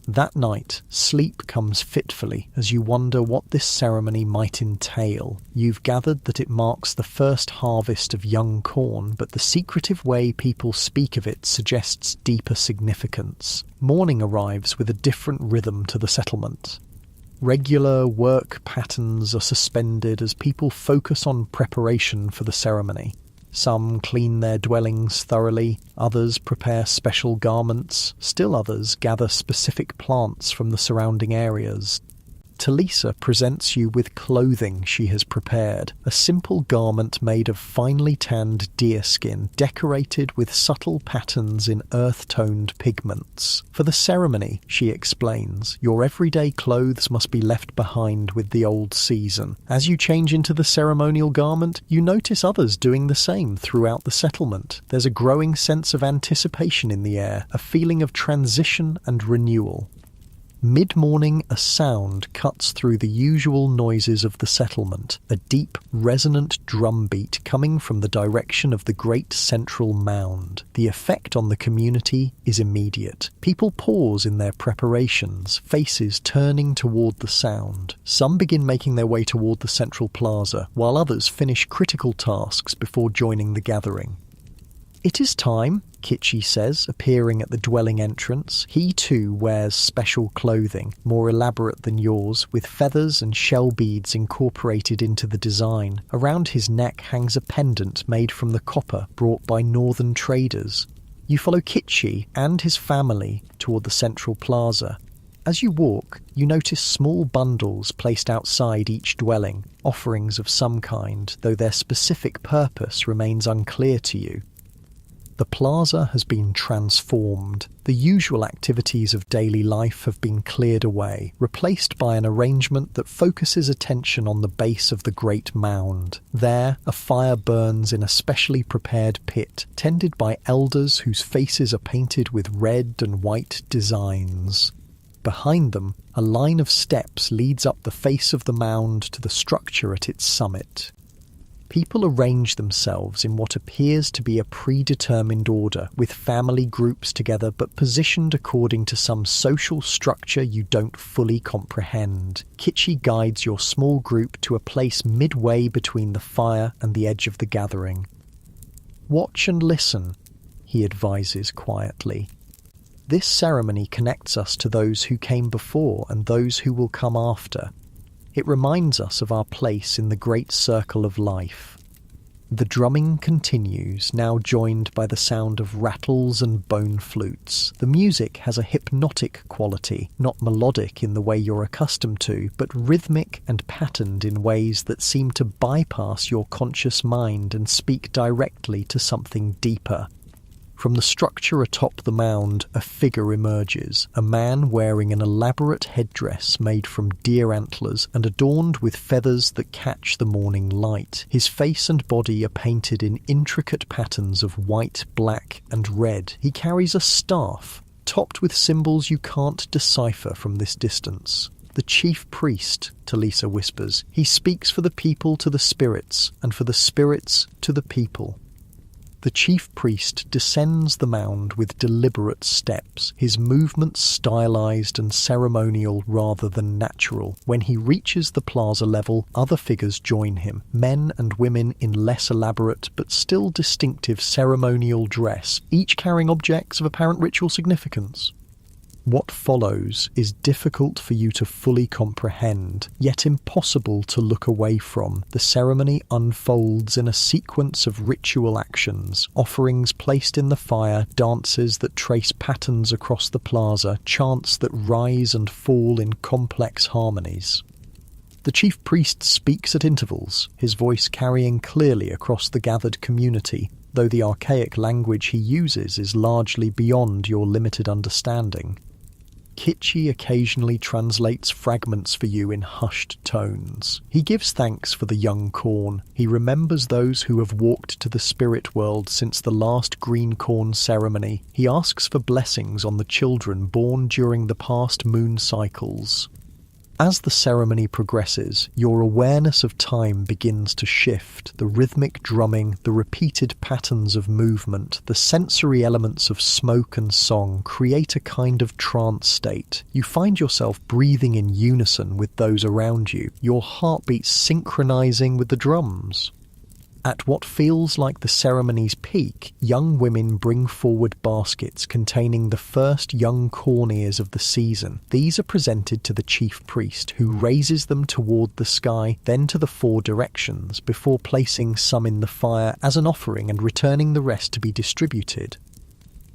That night, sleep comes fitfully as you wonder what this ceremony might entail. You've gathered that it marks the first harvest of young corn, but the secretive way people speak of it suggests deeper significance. Morning arrives with a different rhythm to the settlement. Regular work patterns are suspended as people focus on preparation for the ceremony. Some clean their dwellings thoroughly, others prepare special garments, still others gather specific plants from the surrounding areas. Talisa presents you with clothing she has prepared, a simple garment made of finely tanned deerskin, decorated with subtle patterns in earth-toned pigments. For the ceremony, she explains, your everyday clothes must be left behind with the old season. As you change into the ceremonial garment, you notice others doing the same throughout the settlement. There's a growing sense of anticipation in the air, a feeling of transition and renewal. Mid-morning, a sound cuts through the usual noises of the settlement, a deep, resonant drumbeat coming from the direction of the great central mound. The effect on the community is immediate. People pause in their preparations, faces turning toward the sound. Some begin making their way toward the central plaza, while others finish critical tasks before joining the gathering. It is time, Kitchi says, appearing at the dwelling entrance. He too wears special clothing, more elaborate than yours, with feathers and shell beads incorporated into the design. Around his neck hangs a pendant made from the copper brought by northern traders. You follow Kitchi and his family toward the central plaza. As you walk, you notice small bundles placed outside each dwelling, offerings of some kind, though their specific purpose remains unclear to you. The plaza has been transformed. The usual activities of daily life have been cleared away, replaced by an arrangement that focuses attention on the base of the great mound. There, a fire burns in a specially prepared pit, tended by elders whose faces are painted with red and white designs. Behind them, a line of steps leads up the face of the mound to the structure at its summit. People arrange themselves in what appears to be a predetermined order, with family groups together but positioned according to some social structure you don't fully comprehend. Kitchi guides your small group to a place midway between the fire and the edge of the gathering. Watch and listen, he advises quietly. This ceremony connects us to those who came before and those who will come after. It reminds us of our place in the great circle of life. The drumming continues, now joined by the sound of rattles and bone flutes. The music has a hypnotic quality, not melodic in the way you're accustomed to, but rhythmic and patterned in ways that seem to bypass your conscious mind and speak directly to something deeper. From the structure atop the mound, a figure emerges, a man wearing an elaborate headdress made from deer antlers and adorned with feathers that catch the morning light. His face and body are painted in intricate patterns of white, black, and red. He carries a staff, topped with symbols you can't decipher from this distance. The chief priest, Talisa whispers. He speaks for the people to the spirits, and for the spirits to the people. The chief priest descends the mound with deliberate steps, his movements stylized and ceremonial rather than natural. When he reaches the plaza level, other figures join him, men and women in less elaborate but still distinctive ceremonial dress, each carrying objects of apparent ritual significance. What follows is difficult for you to fully comprehend, yet impossible to look away from. The ceremony unfolds in a sequence of ritual actions, offerings placed in the fire, dances that trace patterns across the plaza, chants that rise and fall in complex harmonies. The chief priest speaks at intervals, his voice carrying clearly across the gathered community, though the archaic language he uses is largely beyond your limited understanding. Kichi occasionally translates fragments for you in hushed tones. He gives thanks for the young corn. He remembers those who have walked to the spirit world since the last green corn ceremony. He asks for blessings on the children born during the past moon cycles. As the ceremony progresses, your awareness of time begins to shift. The rhythmic drumming, the repeated patterns of movement, the sensory elements of smoke and song create a kind of trance state. You find yourself breathing in unison with those around you, your heartbeat synchronizing with the drums. At what feels like the ceremony's peak, young women bring forward baskets containing the first young corn ears of the season. These are presented to the chief priest, who raises them toward the sky, then to the four directions, before placing some in the fire as an offering and returning the rest to be distributed.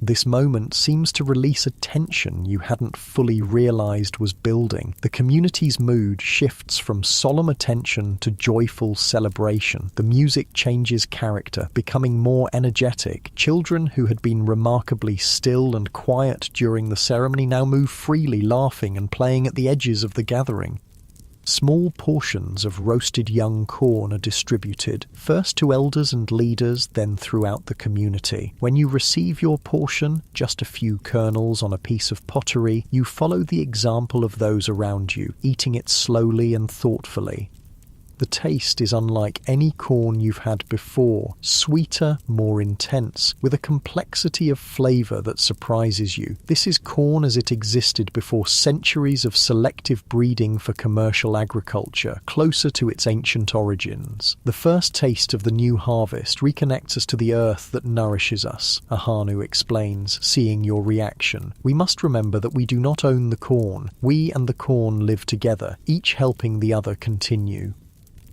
This moment seems to release a tension you hadn't fully realized was building. The community's mood shifts from solemn attention to joyful celebration. The music changes character, becoming more energetic. Children who had been remarkably still and quiet during the ceremony now move freely, laughing and playing at the edges of the gathering. Small portions of roasted young corn are distributed, first to elders and leaders, then throughout the community. When you receive your portion, just a few kernels on a piece of pottery, you follow the example of those around you, eating it slowly and thoughtfully. The taste is unlike any corn you've had before, sweeter, more intense, with a complexity of flavour that surprises you. This is corn as it existed before centuries of selective breeding for commercial agriculture, closer to its ancient origins. The first taste of the new harvest reconnects us to the earth that nourishes us, Ahanu explains, seeing your reaction. We must remember that we do not own the corn. We and the corn live together, each helping the other continue.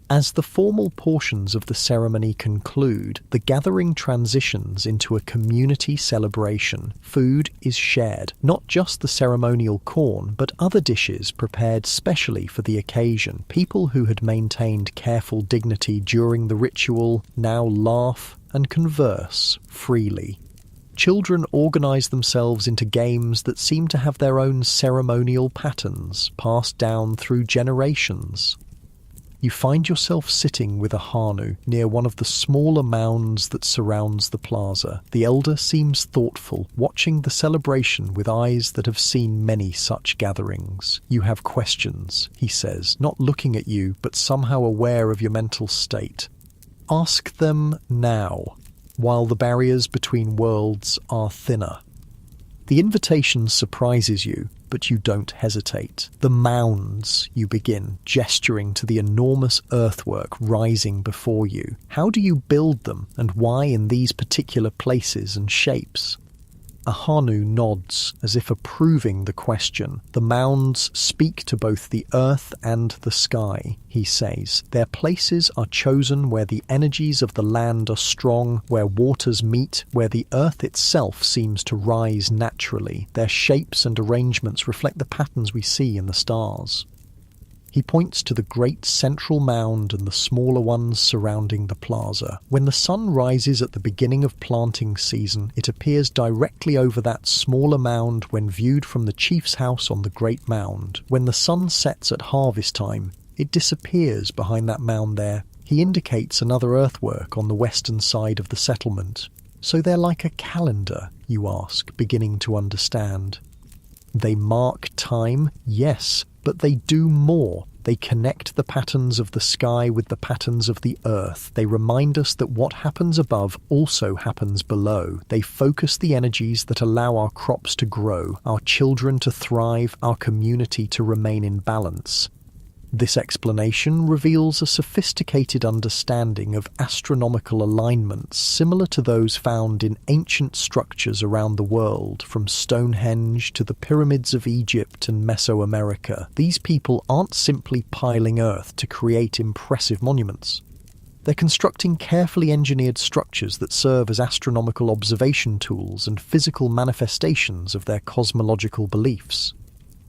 As the formal portions of the ceremony conclude, the gathering transitions into a community celebration. Food is shared, not just the ceremonial corn, but other dishes prepared specially for the occasion. People who had maintained careful dignity during the ritual now laugh and converse freely. Children organize themselves into games that seem to have their own ceremonial patterns, passed down through generations. You find yourself sitting with Ahanu near one of the smaller mounds that surrounds the plaza. The elder seems thoughtful, watching the celebration with eyes that have seen many such gatherings. You have questions, he says, not looking at you, but somehow aware of your mental state. Ask them now, while the barriers between worlds are thinner. The invitation surprises you, but you don't hesitate. The mounds, you begin, gesturing to the enormous earthwork rising before you. How do you build them, and why in these particular places and shapes? Ahanu nods, as if approving the question. The mounds speak to both the earth and the sky, he says. Their places are chosen where the energies of the land are strong, where waters meet, where the earth itself seems to rise naturally. Their shapes and arrangements reflect the patterns we see in the stars. He points to the great central mound and the smaller ones surrounding the plaza. When the sun rises at the beginning of planting season, it appears directly over that smaller mound when viewed from the chief's house on the great mound. When the sun sets at harvest time, it disappears behind that mound there. He indicates another earthwork on the western side of the settlement. So they're like a calendar, you ask, beginning to understand. They mark time, yes, but they do more. They connect the patterns of the sky with the patterns of the earth. They remind us that what happens above also happens below. They focus the energies that allow our crops to grow, our children to thrive, our community to remain in balance. This explanation reveals a sophisticated understanding of astronomical alignments similar to those found in ancient structures around the world, from Stonehenge to the pyramids of Egypt and Mesoamerica. These people aren't simply piling earth to create impressive monuments. They're constructing carefully engineered structures that serve as astronomical observation tools and physical manifestations of their cosmological beliefs.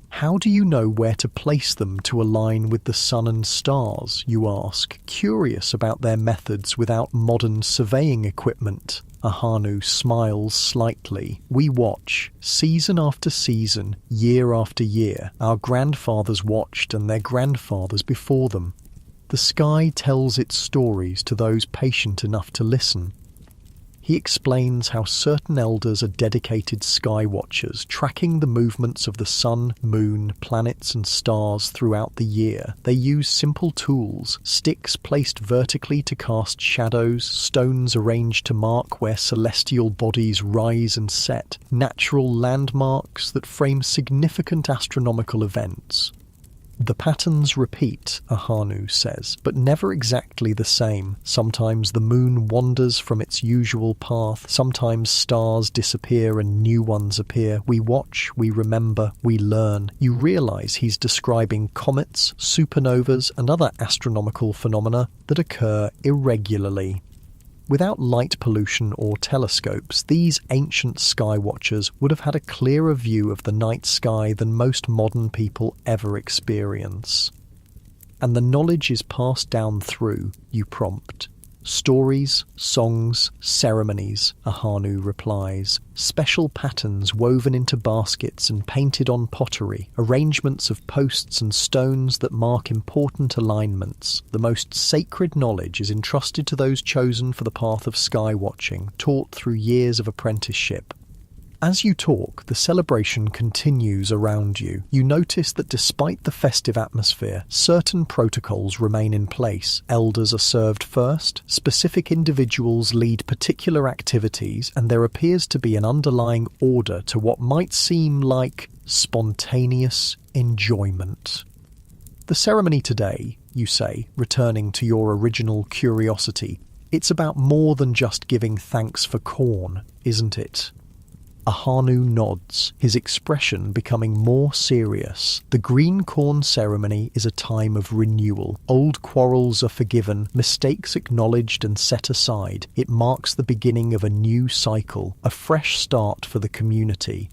How do you know where to place them to align with the sun and stars, you ask, curious about their methods without modern surveying equipment? Ahanu smiles slightly. We watch, season after season, year after year. Our grandfathers watched and their grandfathers before them. The sky tells its stories to those patient enough to listen. He explains how certain elders are dedicated sky watchers, tracking the movements of the sun, moon, planets and stars throughout the year. They use simple tools, sticks placed vertically to cast shadows, stones arranged to mark where celestial bodies rise and set, natural landmarks that frame significant astronomical events. The patterns repeat, Ahanu says, but never exactly the same. Sometimes the moon wanders from its usual path, sometimes stars disappear and new ones appear. We watch, we remember, we learn. You realize he's describing comets, supernovas, and other astronomical phenomena that occur irregularly. Without light pollution or telescopes, these ancient sky watchers would have had a clearer view of the night sky than most modern people ever experience. And the knowledge is passed down through, you prompt. Stories, songs, ceremonies, Ahanu replies. Special patterns woven into baskets and painted on pottery, arrangements of posts and stones that mark important alignments. The most sacred knowledge is entrusted to those chosen for the path of sky watching, taught through years of apprenticeship. As you talk, the celebration continues around you. You notice that despite the festive atmosphere, certain protocols remain in place. Elders are served first, specific individuals lead particular activities, and there appears to be an underlying order to what might seem like spontaneous enjoyment. The ceremony today, you say, returning to your original curiosity, it's about more than just giving thanks for corn, isn't it? Ahanu nods, his expression becoming more serious. The green corn ceremony is a time of renewal. Old quarrels are forgiven, mistakes acknowledged and set aside. It marks the beginning of a new cycle, a fresh start for the community.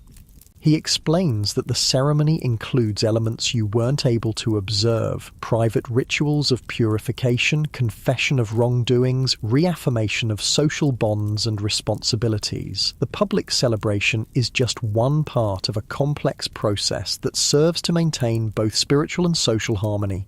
He explains that the ceremony includes elements you weren't able to observe: private rituals of purification, confession of wrongdoings, reaffirmation of social bonds and responsibilities. The public celebration is just one part of a complex process that serves to maintain both spiritual and social harmony.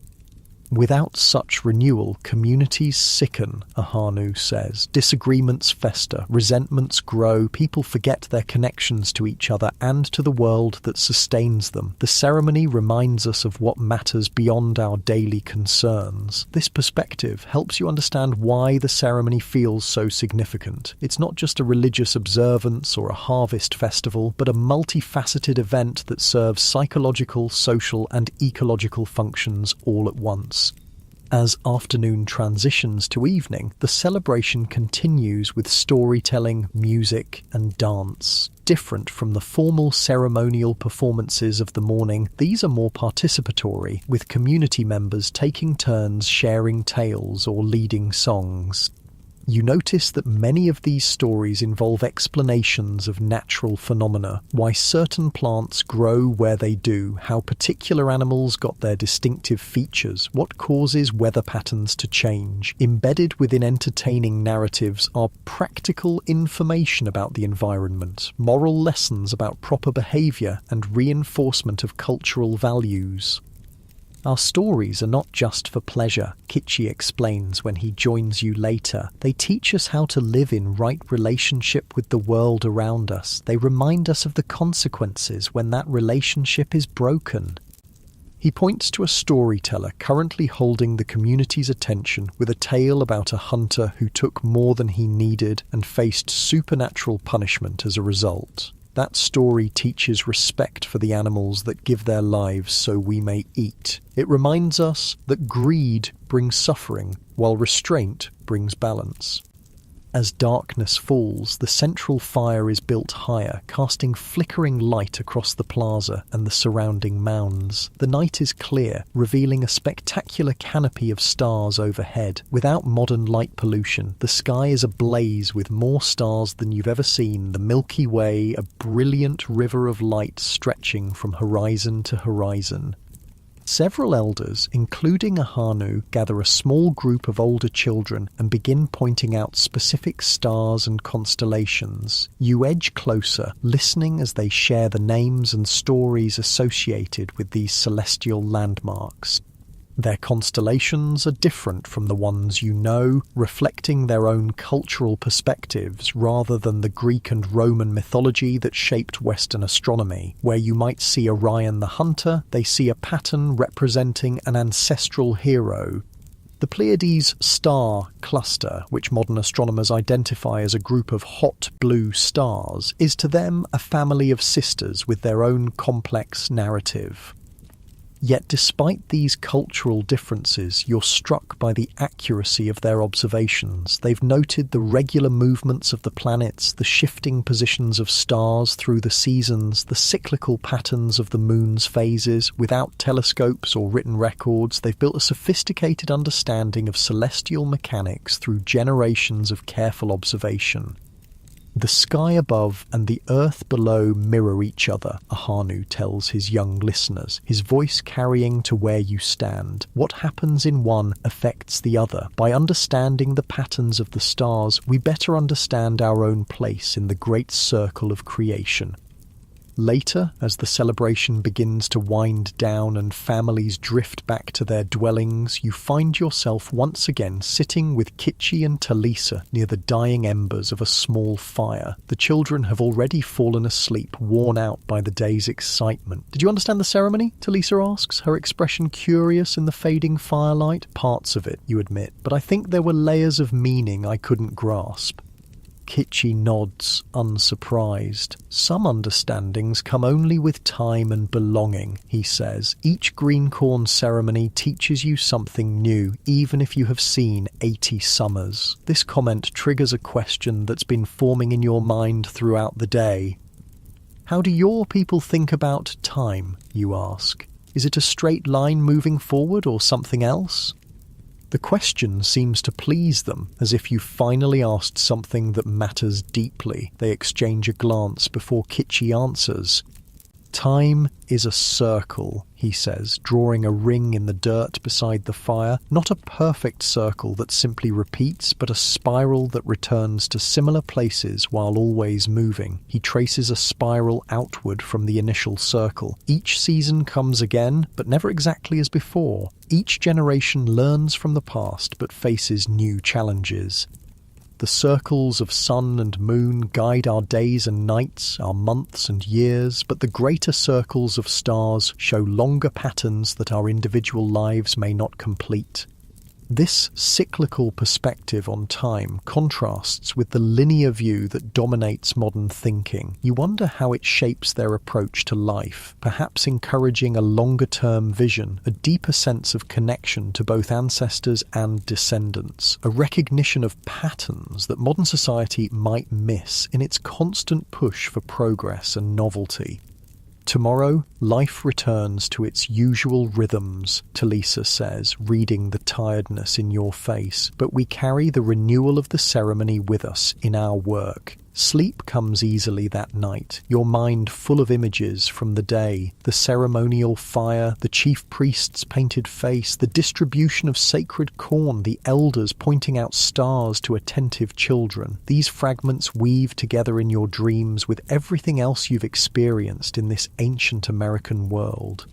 Without such renewal, communities sicken, Ahanu says. Disagreements fester, resentments grow, people forget their connections to each other and to the world that sustains them. The ceremony reminds us of what matters beyond our daily concerns. This perspective helps you understand why the ceremony feels so significant. It's not just a religious observance or a harvest festival, but a multifaceted event that serves psychological, social, and ecological functions all at once. As afternoon transitions to evening, the celebration continues with storytelling, music, and dance. Different from the formal ceremonial performances of the morning, these are more participatory, with community members taking turns sharing tales or leading songs. You notice that many of these stories involve explanations of natural phenomena, why certain plants grow where they do, how particular animals got their distinctive features, what causes weather patterns to change. Embedded within entertaining narratives are practical information about the environment, moral lessons about proper behavior, and reinforcement of cultural values. Our stories are not just for pleasure, Kichi explains when he joins you later. They teach us how to live in right relationship with the world around us. They remind us of the consequences when that relationship is broken. He points to a storyteller currently holding the community's attention with a tale about a hunter who took more than he needed and faced supernatural punishment as a result. That story teaches respect for the animals that give their lives so we may eat. It reminds us that greed brings suffering, while restraint brings balance. As darkness falls, the central fire is built higher, casting flickering light across the plaza and the surrounding mounds. The night is clear, revealing a spectacular canopy of stars overhead. Without modern light pollution, the sky is ablaze with more stars than you've ever seen, the Milky Way, a brilliant river of light stretching from horizon to horizon. Several elders, including Ahanu, gather a small group of older children and begin pointing out specific stars and constellations. You edge closer, listening as they share the names and stories associated with these celestial landmarks. Their constellations are different from the ones you know, reflecting their own cultural perspectives rather than the Greek and Roman mythology that shaped Western astronomy. Where you might see Orion the hunter, they see a pattern representing an ancestral hero. The Pleiades star cluster, which modern astronomers identify as a group of hot blue stars, is to them a family of sisters with their own complex narrative. Yet despite these cultural differences, you're struck by the accuracy of their observations. They've noted the regular movements of the planets, the shifting positions of stars through the seasons, the cyclical patterns of the moon's phases. Without telescopes or written records, they've built a sophisticated understanding of celestial mechanics through generations of careful observation. The sky above and the earth below mirror each other, Ahanu tells his young listeners, his voice carrying to where you stand. What happens in one affects the other. By understanding the patterns of the stars, we better understand our own place in the great circle of creation. Later, as the celebration begins to wind down and families drift back to their dwellings, you find yourself once again sitting with Kitchi and Talisa near the dying embers of a small fire. The children have already fallen asleep, worn out by the day's excitement. "Did you understand the ceremony?" Talisa asks, her expression curious in the fading firelight. "Parts of it," you admit, "but I think there were layers of meaning I couldn't grasp." Kitchi nods, unsurprised. "Some understandings come only with time and belonging," he says. "Each green corn ceremony teaches you something new, even if you have seen 80 summers." This comment triggers a question that's been forming in your mind throughout the day. How do your people think about time, you ask? Is it a straight line moving forward or something else? The question seems to please them, as if you finally asked something that matters deeply. They exchange a glance before Kitchi answers. "Time is a circle," he says, drawing a ring in the dirt beside the fire. Not a perfect circle that simply repeats, but a spiral that returns to similar places while always moving. He traces a spiral outward from the initial circle. Each season comes again, but never exactly as before. Each generation learns from the past, but faces new challenges. The circles of sun and moon guide our days and nights, our months and years, but the greater circles of stars show longer patterns that our individual lives may not complete. This cyclical perspective on time contrasts with the linear view that dominates modern thinking. You wonder how it shapes their approach to life, perhaps encouraging a longer-term vision, a deeper sense of connection to both ancestors and descendants, a recognition of patterns that modern society might miss in its constant push for progress and novelty. "Tomorrow, life returns to its usual rhythms," Talisa says, reading the tiredness in your face, "but we carry the renewal of the ceremony with us in our work. Sleep comes easily that night, your mind full of images from the day, the ceremonial fire, the chief priest's painted face, the distribution of sacred corn, the elders pointing out stars to attentive children. These fragments weave together in your dreams with everything else you've experienced in this ancient American world."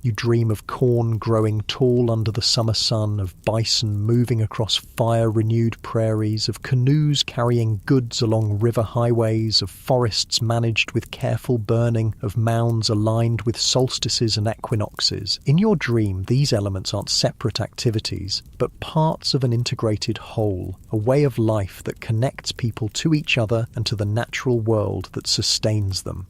You dream of corn growing tall under the summer sun, of bison moving across fire-renewed prairies, of canoes carrying goods along river highways, of forests managed with careful burning, of mounds aligned with solstices and equinoxes. In your dream, these elements aren't separate activities, but parts of an integrated whole, a way of life that connects people to each other and to the natural world that sustains them.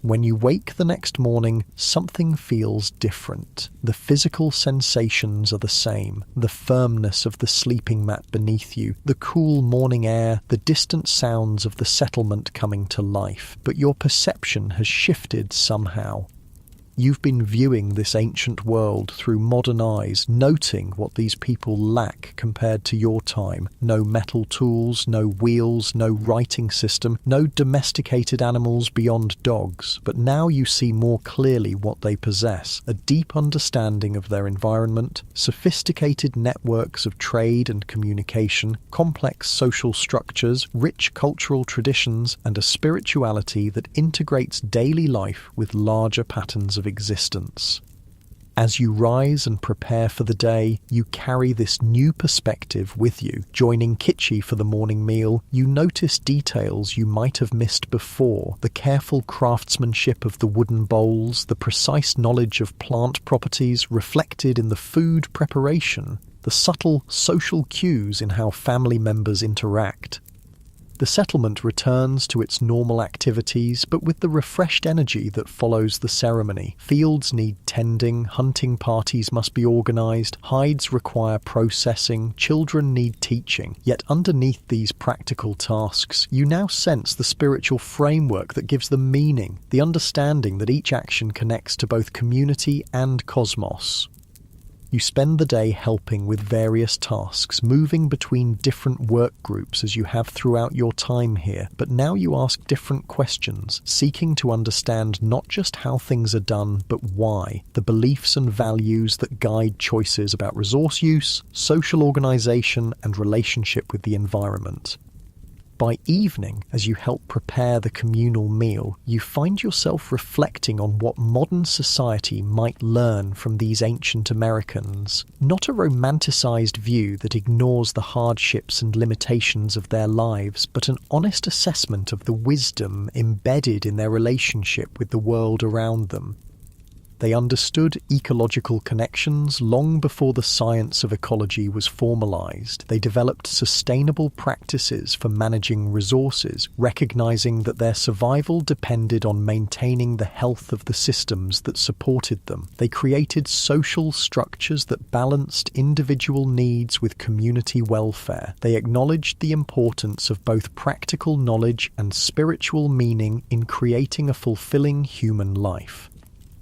When you wake the next morning, something feels different. The physical sensations are the same. The firmness of the sleeping mat beneath you, the cool morning air, the distant sounds of the settlement coming to life. But your perception has shifted somehow. You've been viewing this ancient world through modern eyes, noting what these people lack compared to your time. No metal tools, no wheels, no writing system, no domesticated animals beyond dogs. But now you see more clearly what they possess: a deep understanding of their environment, sophisticated networks of trade and communication, complex social structures, rich cultural traditions, and a spirituality that integrates daily life with larger patterns of existence. As you rise and prepare for the day, you carry this new perspective with you. Joining Kitchi for the morning meal, you notice details you might have missed before: the careful craftsmanship of the wooden bowls, the precise knowledge of plant properties reflected in the food preparation, the subtle social cues in how family members interact. The settlement returns to its normal activities, but with the refreshed energy that follows the ceremony. Fields need tending, hunting parties must be organised, hides require processing, children need teaching. Yet underneath these practical tasks, you now sense the spiritual framework that gives them meaning, the understanding that each action connects to both community and cosmos. You spend the day helping with various tasks, moving between different work groups as you have throughout your time here, but now you ask different questions, seeking to understand not just how things are done, but why, the beliefs and values that guide choices about resource use, social organisation, and relationship with the environment. By evening, as you help prepare the communal meal, you find yourself reflecting on what modern society might learn from these ancient Americans. Not a romanticized view that ignores the hardships and limitations of their lives, but an honest assessment of the wisdom embedded in their relationship with the world around them. They understood ecological connections long before the science of ecology was formalized. They developed sustainable practices for managing resources, recognizing that their survival depended on maintaining the health of the systems that supported them. They created social structures that balanced individual needs with community welfare. They acknowledged the importance of both practical knowledge and spiritual meaning in creating a fulfilling human life.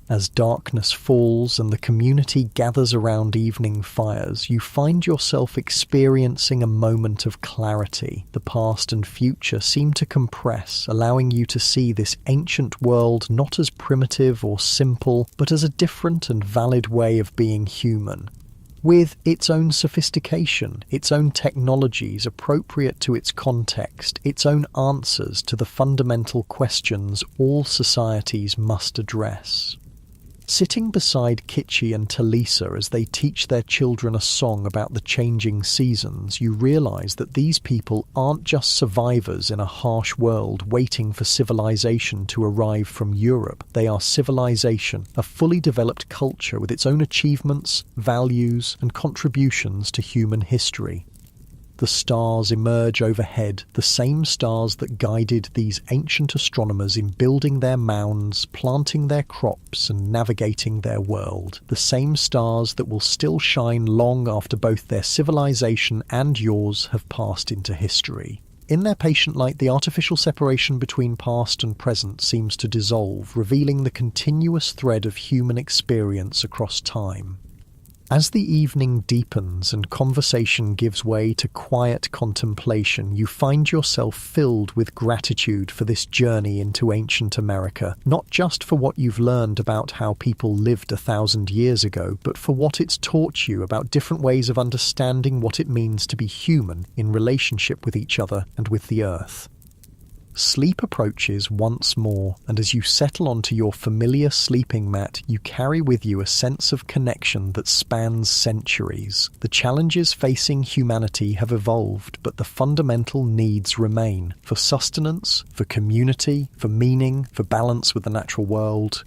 As darkness falls and the community gathers around evening fires, you find yourself experiencing a moment of clarity. The past and future seem to compress, allowing you to see this ancient world not as primitive or simple, but as a different and valid way of being human. With its own sophistication, its own technologies appropriate to its context, its own answers to the fundamental questions all societies must address. Sitting beside Kitchi and Talisa as they teach their children a song about the changing seasons, you realise that these people aren't just survivors in a harsh world waiting for civilization to arrive from Europe. They are civilization, a fully developed culture with its own achievements, values, and contributions to human history. The stars emerge overhead, the same stars that guided these ancient astronomers in building their mounds, planting their crops, and navigating their world. The same stars that will still shine long after both their civilization and yours have passed into history. In their patient light, the artificial separation between past and present seems to dissolve, revealing the continuous thread of human experience across time. As the evening deepens and conversation gives way to quiet contemplation, you find yourself filled with gratitude for this journey into ancient America, not just for what you've learned about how people lived 1,000 years ago, but for what it's taught you about different ways of understanding what it means to be human in relationship with each other and with the earth. Sleep approaches once more, and as you settle onto your familiar sleeping mat, you carry with you a sense of connection that spans centuries. The challenges facing humanity have evolved, but the fundamental needs remain: for sustenance, for community, for meaning, for balance with the natural world.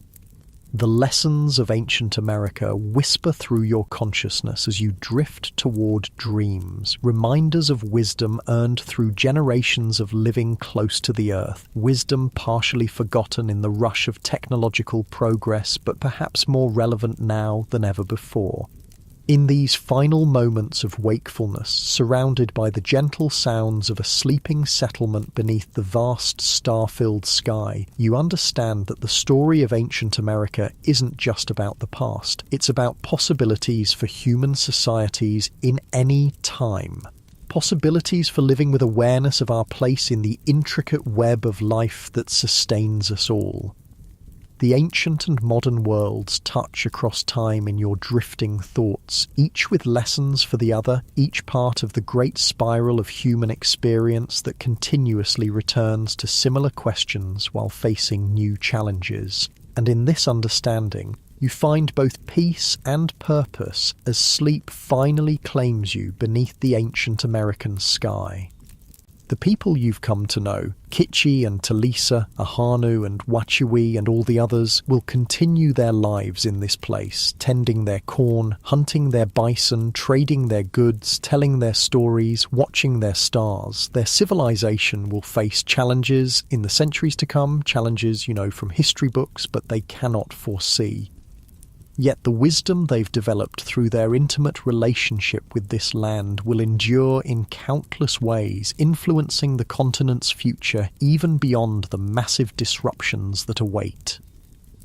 The lessons of ancient America whisper through your consciousness as you drift toward dreams, reminders of wisdom earned through generations of living close to the earth, wisdom partially forgotten in the rush of technological progress, but perhaps more relevant now than ever before. In these final moments of wakefulness, surrounded by the gentle sounds of a sleeping settlement beneath the vast star-filled sky, you understand that the story of ancient America isn't just about the past. It's about possibilities for human societies in any time. Possibilities for living with awareness of our place in the intricate web of life that sustains us all. The ancient and modern worlds touch across time in your drifting thoughts, each with lessons for the other, each part of the great spiral of human experience that continuously returns to similar questions while facing new challenges. And in this understanding, you find both peace and purpose as sleep finally claims you beneath the ancient American sky. The people you've come to know, Kichi and Talisa, Ahanu and Wachiwi and all the others, will continue their lives in this place, tending their corn, hunting their bison, trading their goods, telling their stories, watching their stars. Their civilization will face challenges in the centuries to come, challenges, from history books, but they cannot foresee. Yet the wisdom they've developed through their intimate relationship with this land will endure in countless ways, influencing the continent's future even beyond the massive disruptions that await.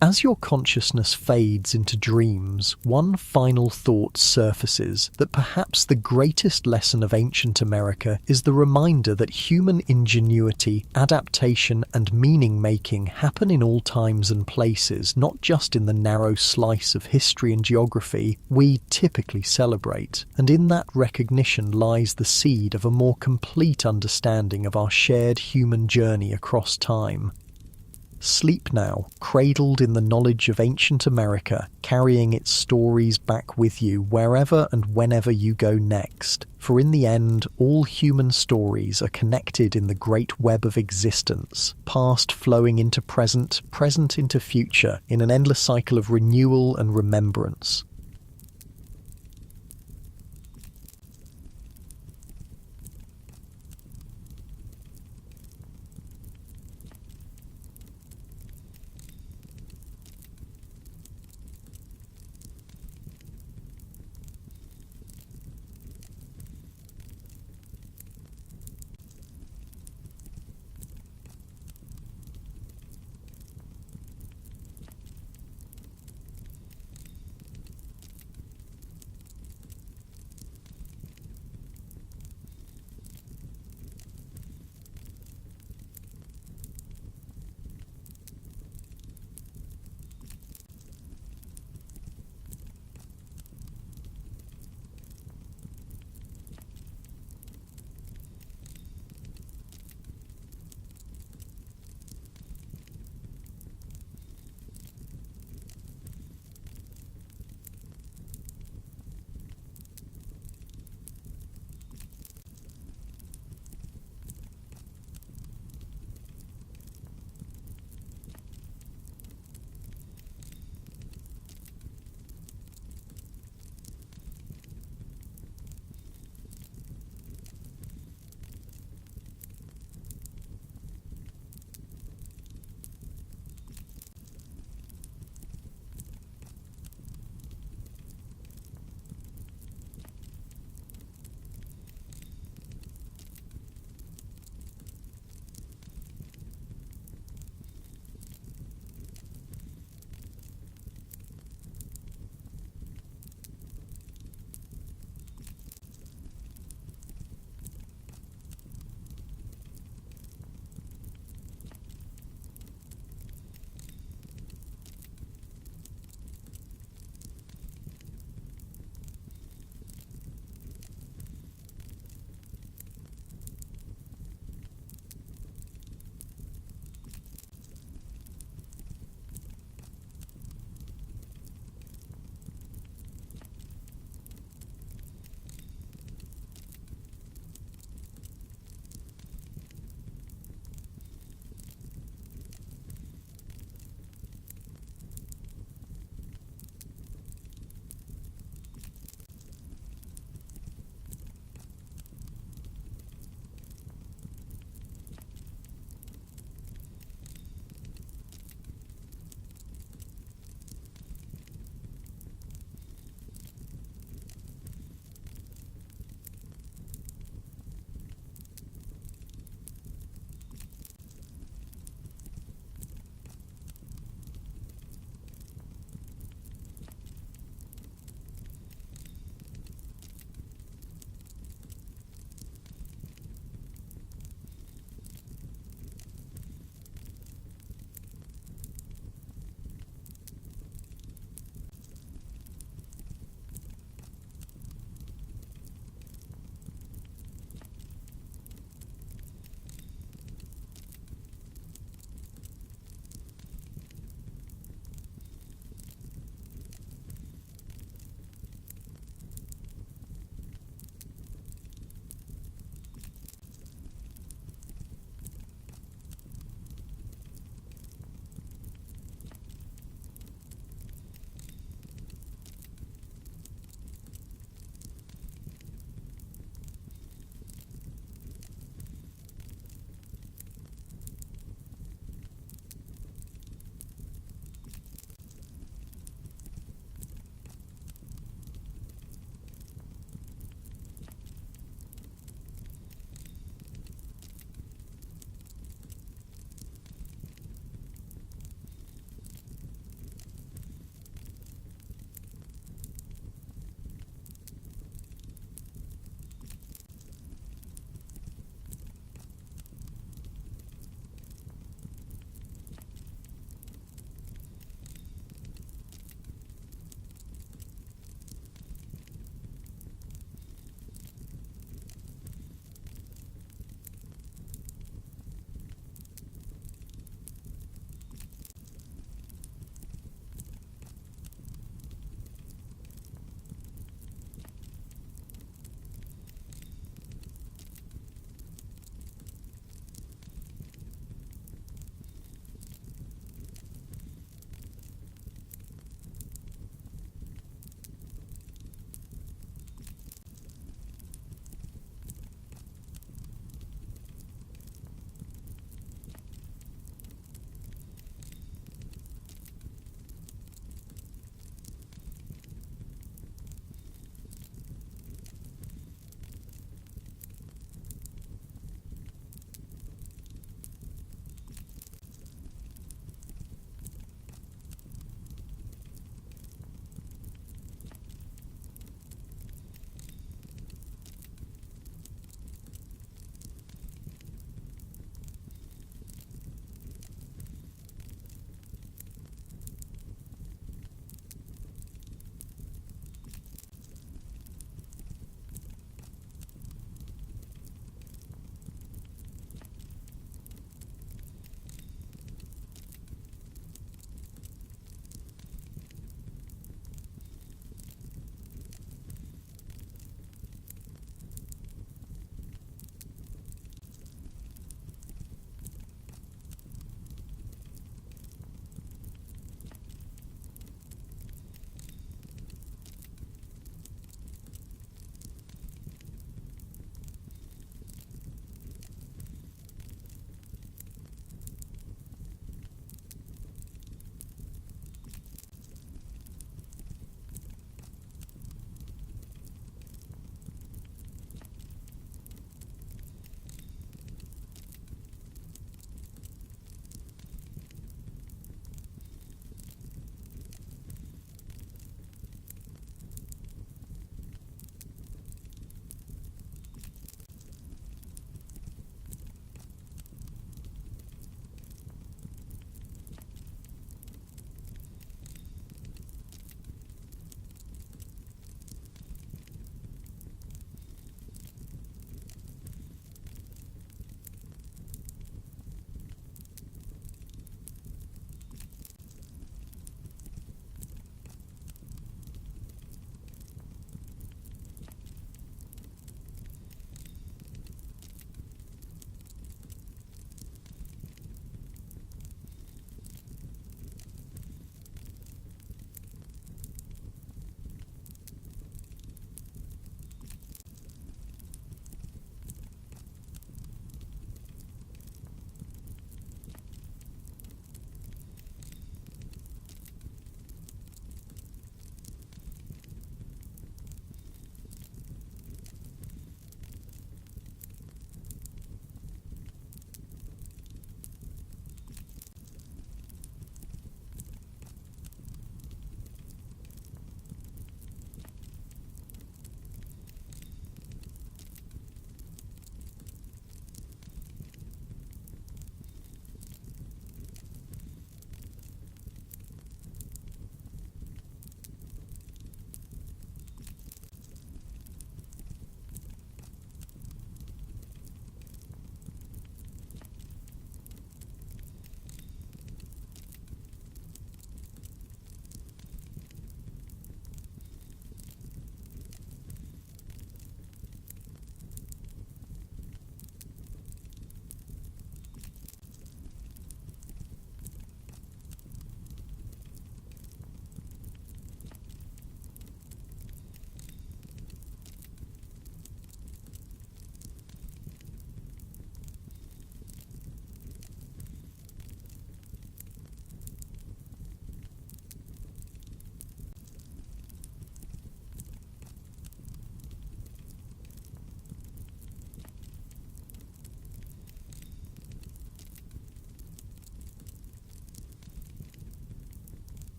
As your consciousness fades into dreams, one final thought surfaces: that perhaps the greatest lesson of ancient America is the reminder that human ingenuity, adaptation, and meaning-making happen in all times and places, not just in the narrow slice of history and geography we typically celebrate. And in that recognition lies the seed of a more complete understanding of our shared human journey across time. Sleep now, cradled in the knowledge of ancient America, carrying its stories back with you wherever and whenever you go next. For in the end, all human stories are connected in the great web of existence, past flowing into present, present into future, in an endless cycle of renewal and remembrance.